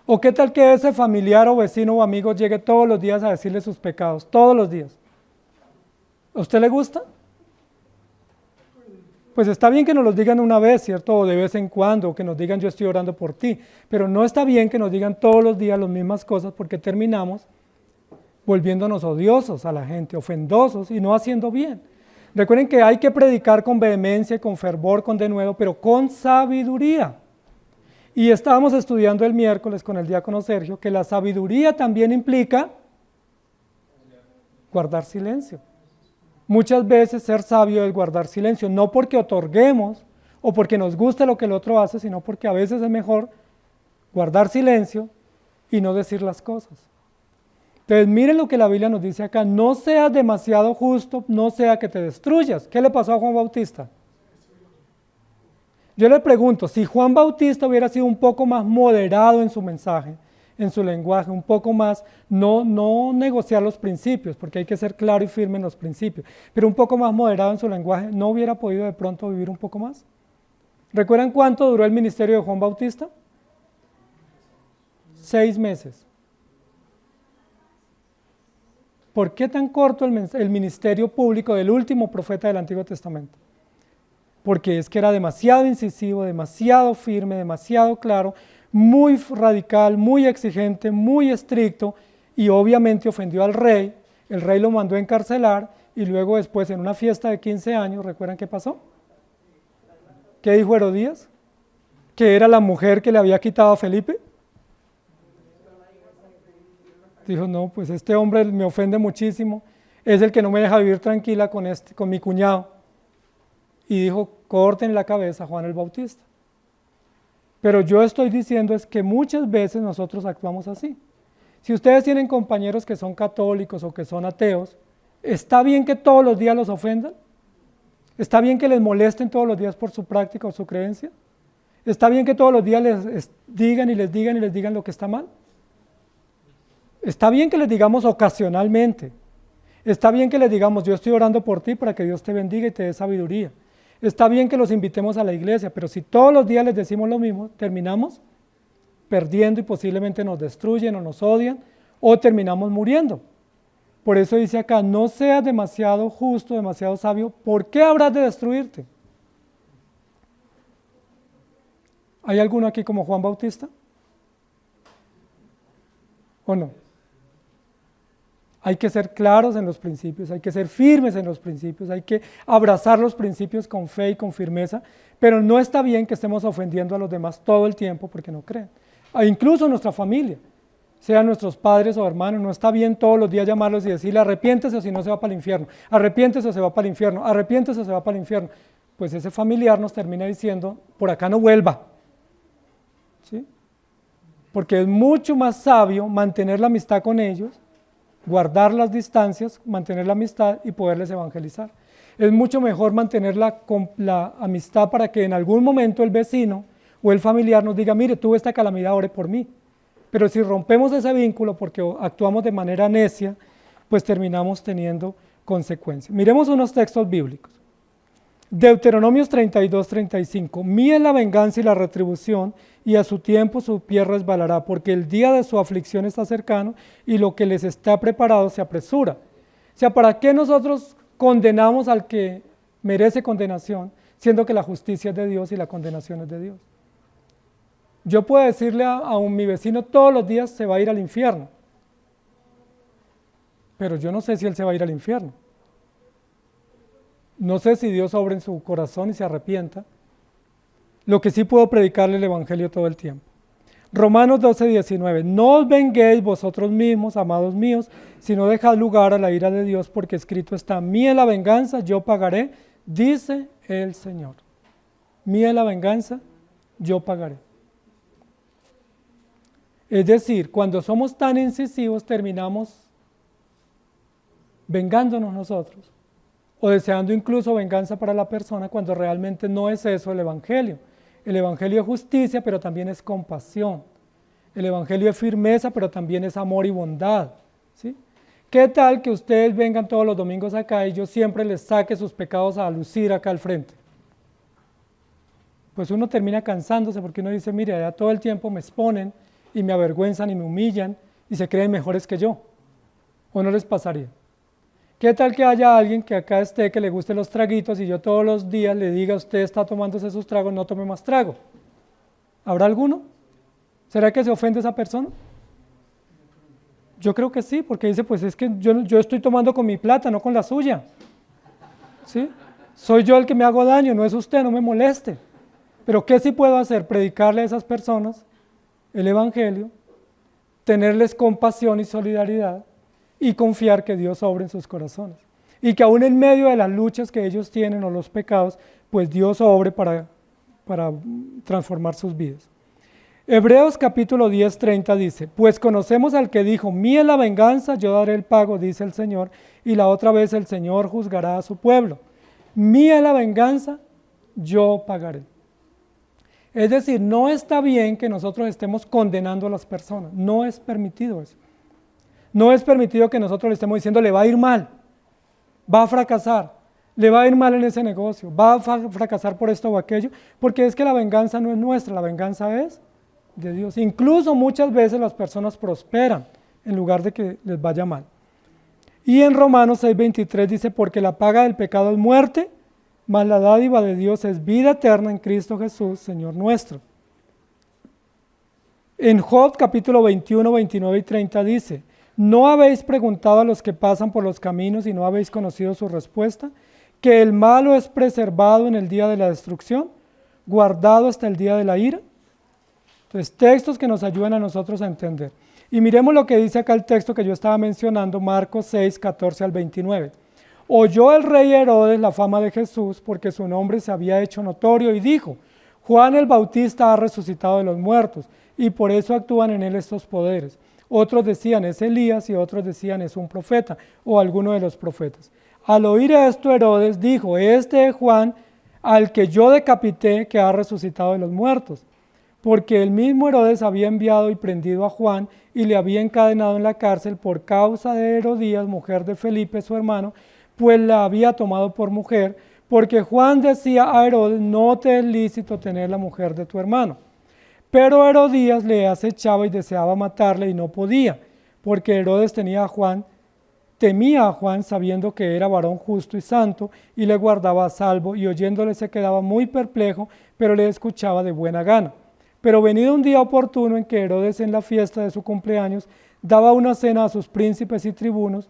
¿O qué tal que ese familiar o vecino o amigo llegue todos los días a decirle sus pecados? Todos los días. ¿A usted le gusta? Pues está bien que nos los digan una vez, ¿cierto? O de vez en cuando, o que nos digan yo estoy orando por ti. Pero no está bien que nos digan todos los días las mismas cosas porque terminamos volviéndonos odiosos a la gente, ofendosos y no haciendo bien. Recuerden que hay que predicar con vehemencia, con fervor, con denuedo, pero con sabiduría. Y estábamos estudiando el miércoles con el diácono Sergio que la sabiduría también implica guardar silencio. Muchas veces ser sabio es guardar silencio, no porque otorguemos o porque nos guste lo que el otro hace, sino porque a veces es mejor guardar silencio y no decir las cosas. Entonces miren lo que la Biblia nos dice acá, no seas demasiado justo, no sea que te destruyas. ¿Qué le pasó a Juan Bautista? Yo le pregunto, si Juan Bautista hubiera sido un poco más moderado en su mensaje, en su lenguaje, un poco más, no negociar los principios, porque hay que ser claro y firme en los principios, pero un poco más moderado en su lenguaje, ¿no hubiera podido de pronto vivir un poco más? ¿Recuerdan cuánto duró el ministerio de Juan Bautista? 6 meses. ¿Por qué tan corto el ministerio público del último profeta del Antiguo Testamento? Porque es que era demasiado incisivo, demasiado firme, demasiado claro, muy radical, muy exigente, muy estricto y obviamente ofendió al rey, el rey lo mandó a encarcelar y luego después en una fiesta de 15 años, ¿recuerdan qué pasó? ¿Qué dijo Herodías? Que era la mujer que le había quitado a Felipe. Dijo, no, pues este hombre me ofende muchísimo, es el que no me deja vivir tranquila con mi cuñado. Y dijo, corten la cabeza a Juan el Bautista. Pero yo estoy diciendo es que muchas veces nosotros actuamos así. Si ustedes tienen compañeros que son católicos o que son ateos, ¿está bien que todos los días los ofendan? ¿Está bien que les molesten todos los días por su práctica o su creencia? ¿Está bien que todos los días les digan y les digan y les digan lo que está mal? Está bien que les digamos ocasionalmente. Está bien que les digamos, yo estoy orando por ti para que Dios te bendiga y te dé sabiduría. Está bien que los invitemos a la iglesia, pero si todos los días les decimos lo mismo, terminamos perdiendo y posiblemente nos destruyen o nos odian o terminamos muriendo. Por eso dice acá, no seas demasiado justo, demasiado sabio, ¿por qué habrás de destruirte? ¿Hay alguno aquí como Juan Bautista? ¿O no? Hay que ser claros en los principios, hay que ser firmes en los principios, hay que abrazar los principios con fe y con firmeza, pero no está bien que estemos ofendiendo a los demás todo el tiempo porque no creen. Incluso nuestra familia, sean nuestros padres o hermanos, no está bien todos los días llamarlos y decirle arrepiéntese o si no se va para el infierno, arrepiéntese o se va para el infierno, arrepiéntese o se va para el infierno. Pues ese familiar nos termina diciendo, por acá no vuelva, ¿sí? Porque es mucho más sabio mantener la amistad con ellos, guardar las distancias, mantener la amistad y poderles evangelizar. Es mucho mejor mantener la amistad para que en algún momento el vecino o el familiar nos diga, mire, tuve esta calamidad, ore por mí. Pero si rompemos ese vínculo porque actuamos de manera necia, pues terminamos teniendo consecuencias. Miremos unos textos bíblicos. Deuteronomios 32, 35. Mía es la venganza y la retribución, y a su tiempo su pie resbalará, porque el día de su aflicción está cercano, y lo que les está preparado se apresura. O sea, ¿para qué nosotros condenamos al que merece condenación, siendo que la justicia es de Dios y la condenación es de Dios? Yo puedo decirle a mi vecino todos los días se va a ir al infierno, pero yo no sé si él se va a ir al infierno. No sé si Dios obra en su corazón y se arrepienta. Lo que sí puedo predicarle el evangelio todo el tiempo. Romanos 12, 19. No os venguéis vosotros mismos, amados míos, sino dejad lugar a la ira de Dios, porque escrito está, mía es la venganza, yo pagaré, dice el Señor. Mía es la venganza, yo pagaré. Es decir, cuando somos tan incisivos terminamos vengándonos nosotros, o deseando incluso venganza para la persona cuando realmente no es eso el evangelio. El evangelio es justicia, pero también es compasión. El evangelio es firmeza, pero también es amor y bondad, ¿sí? ¿Qué tal que ustedes vengan todos los domingos acá y yo siempre les saque sus pecados a lucir acá al frente? Pues uno termina cansándose porque uno dice, mire, allá todo el tiempo me exponen y me avergüenzan y me humillan y se creen mejores que yo. ¿O no les pasaría? ¿Qué tal que haya alguien que acá esté, que le guste los traguitos y yo todos los días le diga, usted está tomándose sus tragos, no tome más trago? ¿Habrá alguno? ¿Será que se ofende esa persona? Yo creo que sí, porque dice, pues es que yo estoy tomando con mi plata, no con la suya. ¿Sí? Soy yo el que me hago daño, no es usted, no me moleste. Pero ¿qué sí puedo hacer? Predicarle a esas personas el evangelio, tenerles compasión y solidaridad, y confiar que Dios obra en sus corazones. Y que aún en medio de las luchas que ellos tienen o los pecados, pues Dios obre para transformar sus vidas. Hebreos capítulo 10, 30 dice, pues conocemos al que dijo, mía es la venganza, yo daré el pago, dice el Señor, y la otra vez el Señor juzgará a su pueblo. Mía es la venganza, yo pagaré. Es decir, no está bien que nosotros estemos condenando a las personas, no es permitido eso. No es permitido que nosotros le estemos diciendo, le va a ir mal, va a fracasar, le va a ir mal en ese negocio, va a fracasar por esto o aquello, porque es que la venganza no es nuestra, la venganza es de Dios. Incluso muchas veces las personas prosperan en lugar de que les vaya mal. Y en Romanos 6:23 dice, porque la paga del pecado es muerte, mas la dádiva de Dios es vida eterna en Cristo Jesús, Señor nuestro. En Job capítulo 21, 29 y 30 dice, ¿No habéis preguntado a los que pasan por los caminos y no habéis conocido su respuesta? ¿Que el malo es preservado en el día de la destrucción, guardado hasta el día de la ira? Entonces, textos que nos ayudan a nosotros a entender. Y miremos lo que dice acá el texto que yo estaba mencionando, Marcos 6, 14 al 29. Oyó el rey Herodes la fama de Jesús porque su nombre se había hecho notorio y dijo: Juan el Bautista ha resucitado de los muertos y por eso actúan en él estos poderes. Otros decían es Elías y otros decían es un profeta o alguno de los profetas. Al oír esto Herodes dijo: este es Juan al que yo decapité, que ha resucitado de los muertos. Porque el mismo Herodes había enviado y prendido a Juan y le había encadenado en la cárcel por causa de Herodías, mujer de Felipe su hermano, pues la había tomado por mujer, porque Juan decía a Herodes: no te es lícito tener la mujer de tu hermano. Pero Herodías le acechaba y deseaba matarle y no podía, porque Herodes temía a Juan sabiendo que era varón justo y santo y le guardaba a salvo, y oyéndole se quedaba muy perplejo, pero le escuchaba de buena gana. Pero venido un día oportuno en que Herodes en la fiesta de su cumpleaños daba una cena a sus príncipes y tribunos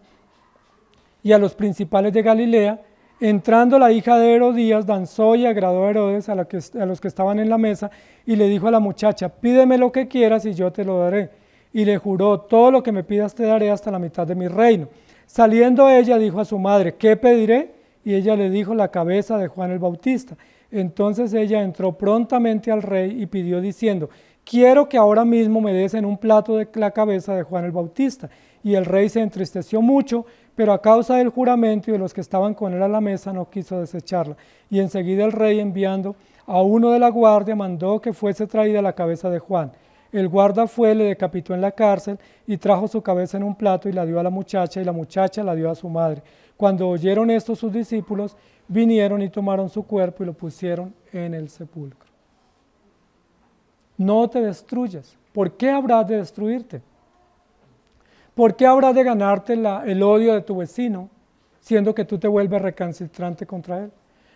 y a los principales de Galilea, entrando la hija de Herodías danzó y agradó a Herodes a los que estaban en la mesa, y le dijo a la muchacha: pídeme lo que quieras y yo te lo daré. Y le juró: todo lo que me pidas te daré hasta la mitad de mi reino. Saliendo ella dijo a su madre: ¿qué pediré? Y ella le dijo: la cabeza de Juan el Bautista. Entonces ella entró prontamente al rey y pidió diciendo: quiero que ahora mismo me des en un plato de la cabeza de Juan el Bautista. Y el rey se entristeció mucho, pero a causa del juramento y de los que estaban con él a la mesa no quiso desecharla. Y enseguida el rey, enviando a uno de la guardia, mandó que fuese traída la cabeza de Juan. El guarda fue, le decapitó en la cárcel y trajo su cabeza en un plato y la dio a la muchacha, y la muchacha la dio a su madre. Cuando oyeron esto sus discípulos, vinieron y tomaron su cuerpo y lo pusieron en el sepulcro. No te destruyas. ¿Por qué habrás de destruirte? ¿Por qué habrás de ganarte el odio de tu vecino, siendo que tú te vuelves recalcitrante contra él?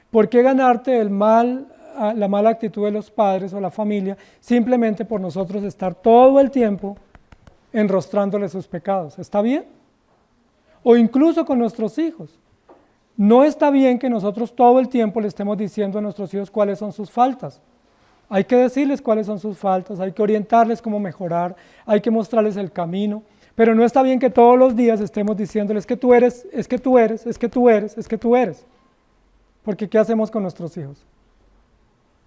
¿Por qué ganarte la mala actitud de los padres o la familia, simplemente por nosotros estar todo el tiempo enrostrándole sus pecados? ¿Está bien? O incluso con nuestros hijos. No está bien que nosotros todo el tiempo le estemos diciendo a nuestros hijos cuáles son sus faltas. Hay que decirles cuáles son sus faltas, hay que orientarles cómo mejorar, hay que mostrarles el camino, pero no está bien que todos los días estemos diciéndoles que tú eres, es que tú eres, es que tú eres, es que tú eres. Porque ¿qué hacemos con nuestros hijos?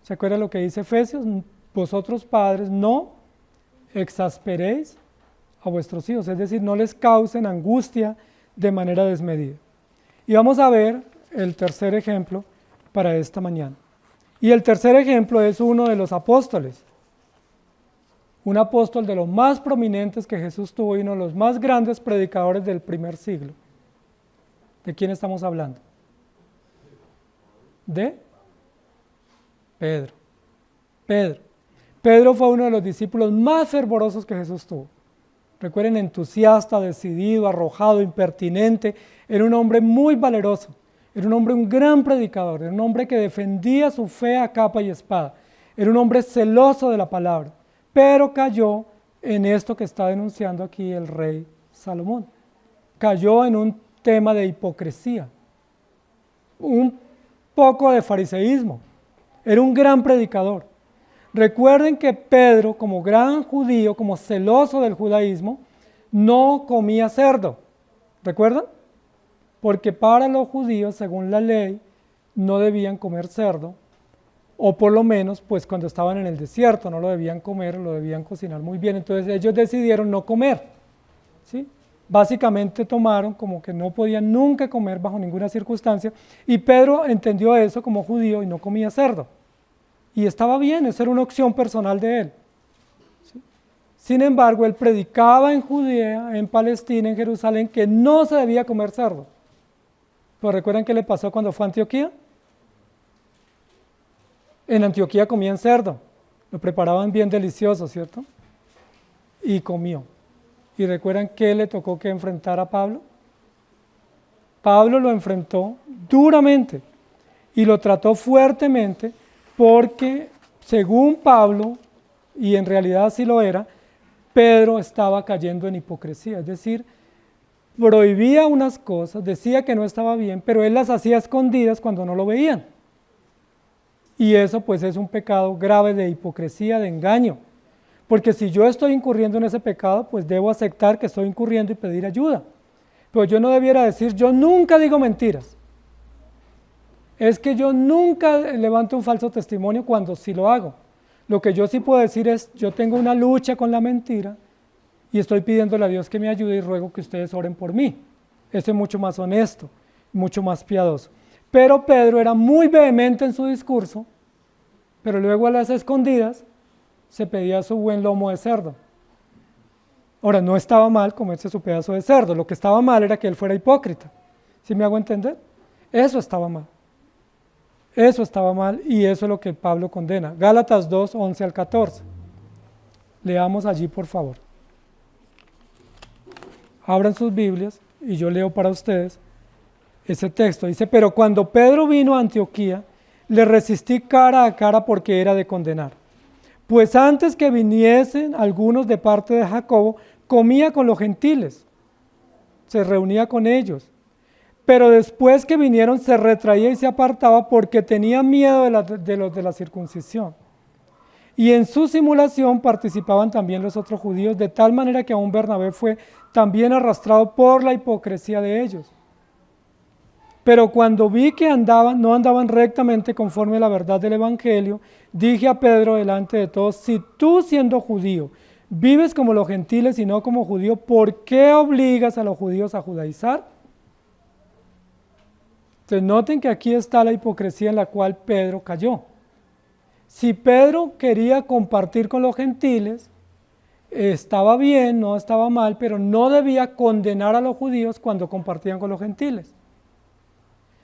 ¿Se acuerdan lo que dice Efesios? Vosotros padres no exasperéis a vuestros hijos, es decir, no les causen angustia de manera desmedida. Y vamos a ver el tercer ejemplo para esta mañana. Y el tercer ejemplo es uno de los apóstoles. Un apóstol de los más prominentes que Jesús tuvo y uno de los más grandes predicadores del primer siglo. ¿De quién estamos hablando? De Pedro. Pedro fue uno de los discípulos más fervorosos que Jesús tuvo. Recuerden, entusiasta, decidido, arrojado, impertinente. Era un hombre muy valeroso. Era un gran predicador. Era un hombre que defendía su fe a capa y espada. Era un hombre celoso de la palabra. Pero cayó en esto que está denunciando aquí el rey Salomón. Cayó en un tema de hipocresía. Un poco de fariseísmo. Era un gran predicador. Recuerden que Pedro, como gran judío, como celoso del judaísmo, no comía cerdo. ¿Recuerdan? Porque para los judíos, según la ley, no debían comer cerdo, o por lo menos, pues cuando estaban en el desierto, no lo debían comer, lo debían cocinar muy bien. Entonces ellos decidieron no comer, ¿sí? Básicamente tomaron como que no podían nunca comer bajo ninguna circunstancia, y Pedro entendió eso como judío y no comía cerdo. Y estaba bien, esa era una opción personal de él. ¿Sí? Sin embargo, él predicaba en Judea, en Palestina, en Jerusalén, que no se debía comer cerdo. ¿Pero recuerdan qué le pasó cuando fue a Antioquía? En Antioquía comían cerdo, lo preparaban bien delicioso, ¿cierto? Y comió. ¿Y recuerdan qué le tocó que enfrentar a Pablo? Pablo lo enfrentó duramente y lo trató fuertemente porque, según Pablo, y en realidad así lo era, Pedro estaba cayendo en hipocresía, es decir, prohibía unas cosas, decía que no estaba bien, pero él las hacía escondidas cuando no lo veían. Y eso pues es un pecado grave de hipocresía, de engaño. Porque si yo estoy incurriendo en ese pecado, pues debo aceptar que estoy incurriendo y pedir ayuda. Pero yo no debiera decir, yo nunca digo mentiras. Es que yo nunca levanto un falso testimonio cuando sí lo hago. Lo que yo sí puedo decir es, yo tengo una lucha con la mentira y estoy pidiéndole a Dios que me ayude y ruego que ustedes oren por mí. Eso es mucho más honesto, mucho más piadoso. Pero Pedro era muy vehemente en su discurso, pero luego a las escondidas se pedía su buen lomo de cerdo. Ahora, no estaba mal comerse su pedazo de cerdo, lo que estaba mal era que él fuera hipócrita. ¿Sí me hago entender? Eso estaba mal. Eso estaba mal y eso es lo que Pablo condena. Gálatas 2, 11 al 14. Leamos allí, por favor. Abran sus Biblias y yo leo para ustedes ese texto. Dice, pero cuando Pedro vino a Antioquía, le resistí cara a cara porque era de condenar. Pues antes que viniesen algunos de parte de Jacobo, comía con los gentiles, se reunía con ellos. Pero después que vinieron se retraía y se apartaba porque tenía miedo de los de la circuncisión. Y en su simulación participaban también los otros judíos, de tal manera que aún Bernabé fue también arrastrado por la hipocresía de ellos. Pero cuando vi que no andaban rectamente conforme a la verdad del Evangelio, dije a Pedro delante de todos, si tú siendo judío vives como los gentiles y no como judío, ¿por qué obligas a los judíos a judaizar? Entonces noten que aquí está la hipocresía en la cual Pedro cayó. Si Pedro quería compartir con los gentiles, estaba bien, no estaba mal, pero no debía condenar a los judíos cuando compartían con los gentiles.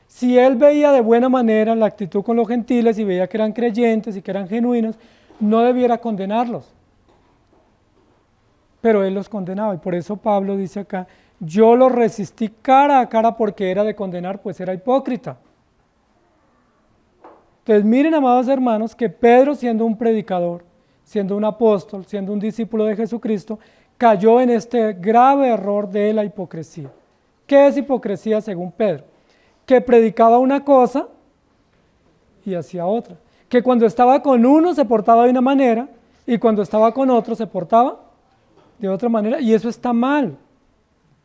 Si él veía de buena manera la actitud con los gentiles y veía que eran creyentes y que eran genuinos, no debiera condenarlos. Pero él los condenaba y por eso Pablo dice acá, yo los resistí cara a cara porque era de condenar, pues era hipócrita. Entonces miren, amados hermanos, que Pedro, siendo un predicador, siendo un apóstol, siendo un discípulo de Jesucristo, cayó en este grave error de la hipocresía. ¿Qué es hipocresía según Pedro? Que predicaba una cosa y hacía otra. Que cuando estaba con uno se portaba de una manera y cuando estaba con otro se portaba de otra manera, y eso está mal.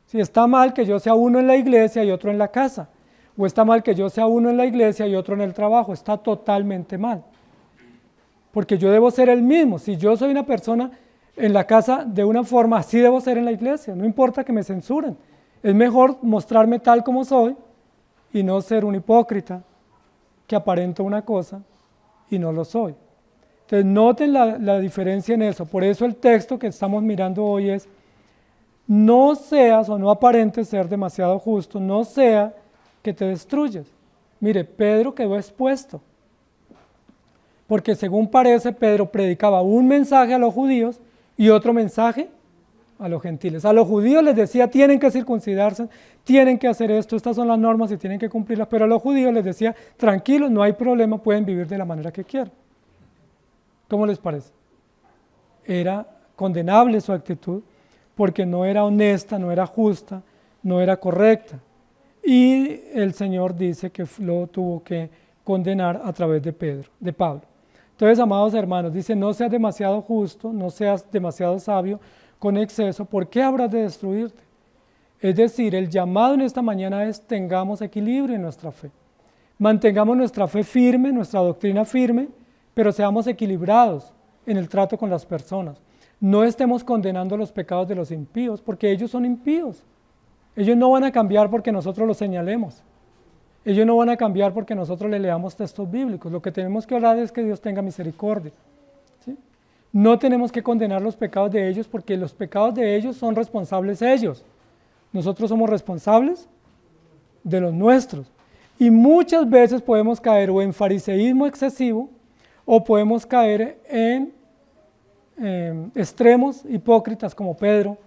Si está mal que yo sea uno en la iglesia y otro en la casa, o está mal que yo sea uno en la iglesia y otro en el trabajo, está totalmente mal. Porque yo debo ser el mismo. Si yo soy una persona en la casa de una forma, así debo ser en la iglesia, no importa que me censuren. Es mejor mostrarme tal como soy y no ser un hipócrita que aparento una cosa y no lo soy. Entonces noten la diferencia en eso. Por eso el texto que estamos mirando hoy es, no seas o no aparentes ser demasiado justo, no sea que te destruyas. Mire, Pedro quedó expuesto, porque según parece Pedro predicaba un mensaje a los judíos y otro mensaje a los gentiles. A los judíos les decía, tienen que circuncidarse, tienen que hacer esto, estas son las normas y tienen que cumplirlas, pero a los judíos les decía, tranquilos, no hay problema, pueden vivir de la manera que quieran. ¿Cómo les parece? Era condenable su actitud, porque no era honesta, no era justa, no era correcta. Y el Señor dice que lo tuvo que condenar a través de Pablo. Entonces, amados hermanos, dice, no seas demasiado justo, no seas demasiado sabio con exceso, ¿por qué habrás de destruirte? Es decir, el llamado en esta mañana es tengamos equilibrio en nuestra fe. Mantengamos nuestra fe firme, nuestra doctrina firme, pero seamos equilibrados en el trato con las personas. No estemos condenando los pecados de los impíos, porque ellos son impíos. Ellos no van a cambiar porque nosotros los señalemos. Ellos no van a cambiar porque nosotros le leamos textos bíblicos. Lo que tenemos que orar es que Dios tenga misericordia. ¿Sí? No tenemos que condenar los pecados de ellos porque los pecados de ellos son responsables ellos. Nosotros somos responsables de los nuestros. Y muchas veces podemos caer o en fariseísmo excesivo o podemos caer en extremos hipócritas como Pedro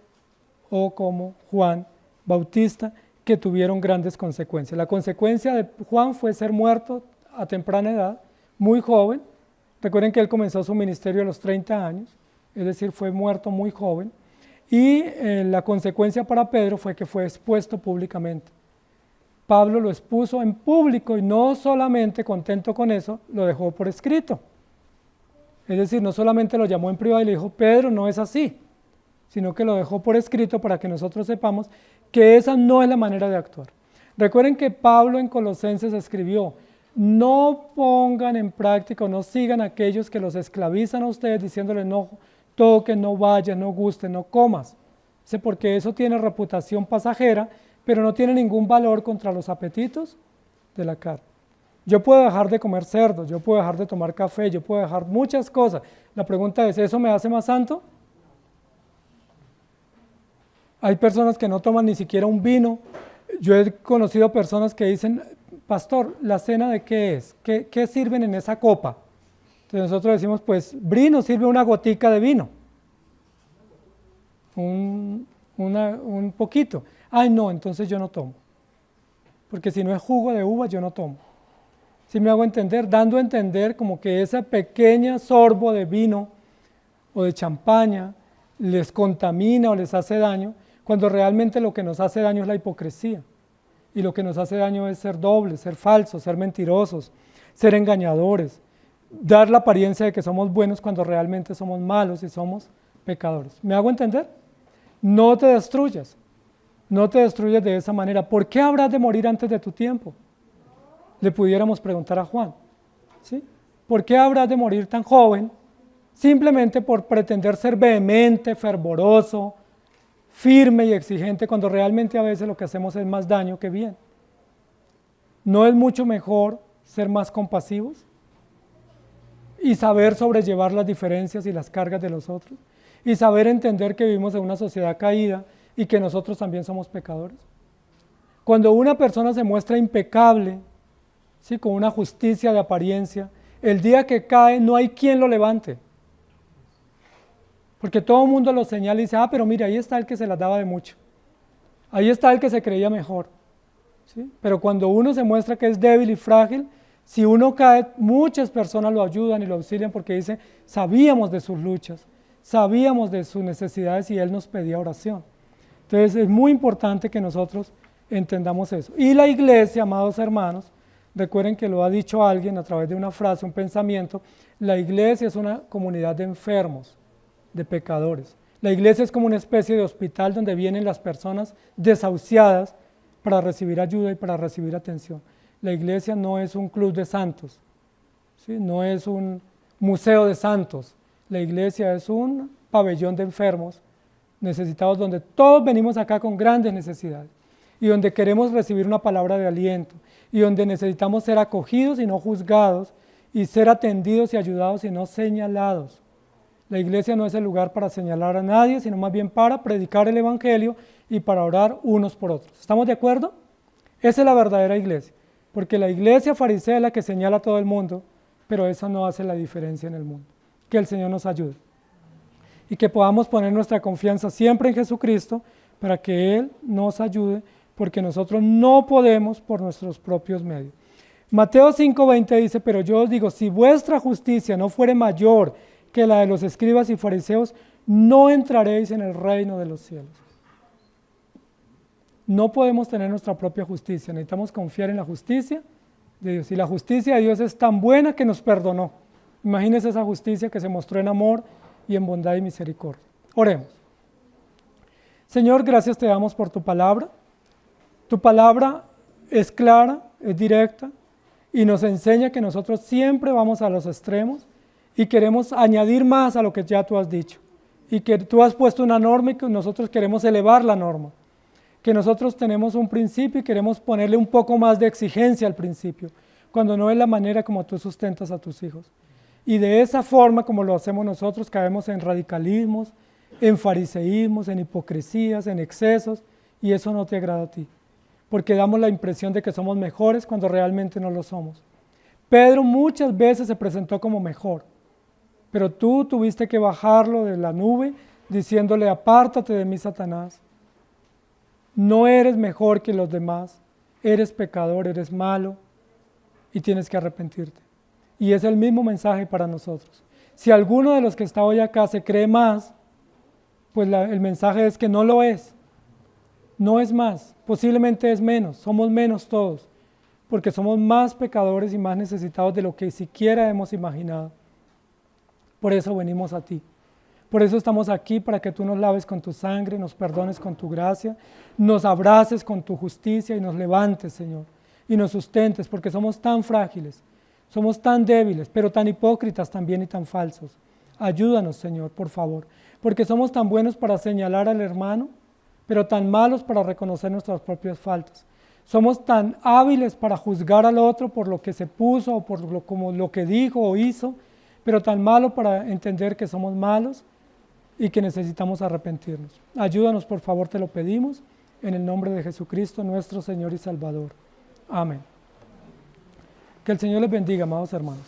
o como Juan Bautista, que tuvieron grandes consecuencias. La consecuencia de Juan fue ser muerto a temprana edad, muy joven. Recuerden que él comenzó su ministerio a los 30 años es decir, fue muerto muy joven, y la consecuencia para Pedro fue que fue expuesto públicamente. Pablo lo expuso en público y no solamente contento con eso, lo dejó por escrito. Es decir, no solamente lo llamó en privado y le dijo, Pedro, no es así, sino que lo dejó por escrito para que nosotros sepamos que esa no es la manera de actuar. Recuerden que Pablo en Colosenses escribió, no pongan en práctica o no sigan a aquellos que los esclavizan a ustedes diciéndoles no toques, no vayas, no gustes, no comas. Porque eso tiene reputación pasajera, pero no tiene ningún valor contra los apetitos de la carne. Yo puedo dejar de comer cerdo, yo puedo dejar de tomar café, yo puedo dejar muchas cosas. La pregunta es, ¿eso me hace más santo? Hay personas que no toman ni siquiera un vino. Yo he conocido personas que dicen, pastor, ¿la cena de qué es? ¿Qué sirven en esa copa? Entonces nosotros decimos, pues, Brino sirve una gotica de vino. Un poquito. Ay, no, entonces yo no tomo. Porque si no es jugo de uva, yo no tomo. ¿Sí me hago entender? Dando a entender como que esa pequeña sorbo de vino o de champaña les contamina o les hace daño, cuando realmente lo que nos hace daño es la hipocresía. Y lo que nos hace daño es ser dobles, ser falsos, ser mentirosos, ser engañadores, dar la apariencia de que somos buenos cuando realmente somos malos y somos pecadores. ¿Me hago entender? No te destruyas de esa manera. ¿Por qué habrás de morir antes de tu tiempo? Le pudiéramos preguntar a Juan, ¿sí? ¿Por qué habrás de morir tan joven? Simplemente por pretender ser vehemente, fervoroso, firme y exigente, cuando realmente a veces lo que hacemos es más daño que bien. ¿No es mucho mejor ser más compasivos y saber sobrellevar las diferencias y las cargas de los otros? Y saber entender que vivimos en una sociedad caída y que nosotros también somos pecadores. Cuando una persona se muestra impecable, ¿sí? Con una justicia de apariencia, el día que cae no hay quien lo levante. Porque todo el mundo lo señala y dice, pero mira, ahí está el que se las daba de mucho. Ahí está el que se creía mejor. ¿Sí? Pero cuando uno se muestra que es débil y frágil, si uno cae, muchas personas lo ayudan y lo auxilian porque dicen, sabíamos de sus luchas, sabíamos de sus necesidades y él nos pedía oración. Entonces es muy importante que nosotros entendamos eso. Y la iglesia, amados hermanos, recuerden que lo ha dicho alguien a través de una frase, un pensamiento, la iglesia es una comunidad de enfermos, de pecadores. La iglesia es como una especie de hospital donde vienen las personas desahuciadas para recibir ayuda y para recibir atención. La iglesia no es un club de santos, ¿sí? No es un museo de santos. La iglesia es un pabellón de enfermos necesitados donde todos venimos acá con grandes necesidades y donde queremos recibir una palabra de aliento y donde necesitamos ser acogidos y no juzgados y ser atendidos y ayudados y no señalados. La iglesia no es el lugar para señalar a nadie, sino más bien para predicar el evangelio y para orar unos por otros. ¿Estamos de acuerdo? Esa es la verdadera iglesia, porque la iglesia farisea es la que señala a todo el mundo, pero eso no hace la diferencia en el mundo. Que el Señor nos ayude y que podamos poner nuestra confianza siempre en Jesucristo para que Él nos ayude, porque nosotros no podemos por nuestros propios medios. Mateo 5:20 dice, pero yo os digo, si vuestra justicia no fuere mayor que la de los escribas y fariseos, no entraréis en el reino de los cielos. No podemos tener nuestra propia justicia, necesitamos confiar en la justicia de Dios. Y la justicia de Dios es tan buena que nos perdonó. Imagínense esa justicia que se mostró en amor y en bondad y misericordia. Oremos. Señor, gracias te damos por tu palabra. Tu palabra es clara, es directa y nos enseña que nosotros siempre vamos a los extremos y queremos añadir más a lo que ya tú has dicho. Y que tú has puesto una norma y que nosotros queremos elevar la norma. Que nosotros tenemos un principio y queremos ponerle un poco más de exigencia al principio, cuando no es la manera como tú sustentas a tus hijos. Y de esa forma, como lo hacemos nosotros, caemos en radicalismos, en fariseísmos, en hipocresías, en excesos, y eso no te agrada a ti, porque damos la impresión de que somos mejores cuando realmente no lo somos. Pedro muchas veces se presentó como mejor, pero tú tuviste que bajarlo de la nube diciéndole, apártate de mí, Satanás. No eres mejor que los demás, eres pecador, eres malo y tienes que arrepentirte. Y es el mismo mensaje para nosotros. Si alguno de los que está hoy acá se cree más, pues el mensaje es que no lo es. No es más, posiblemente es menos, somos menos todos, porque somos más pecadores y más necesitados de lo que siquiera hemos imaginado. Por eso venimos a ti. Por eso estamos aquí, para que tú nos laves con tu sangre, nos perdones con tu gracia, nos abraces con tu justicia y nos levantes, Señor, y nos sustentes, porque somos tan frágiles, somos tan débiles, pero tan hipócritas también y tan falsos. Ayúdanos, Señor, por favor, porque somos tan buenos para señalar al hermano, pero tan malos para reconocer nuestras propias faltas. Somos tan hábiles para juzgar al otro por lo que se puso o por lo que dijo o hizo, pero tan malos para entender que somos malos y que necesitamos arrepentirnos. Ayúdanos, por favor, te lo pedimos, en el nombre de Jesucristo, nuestro Señor y Salvador. Amén. Que el Señor les bendiga, amados hermanos.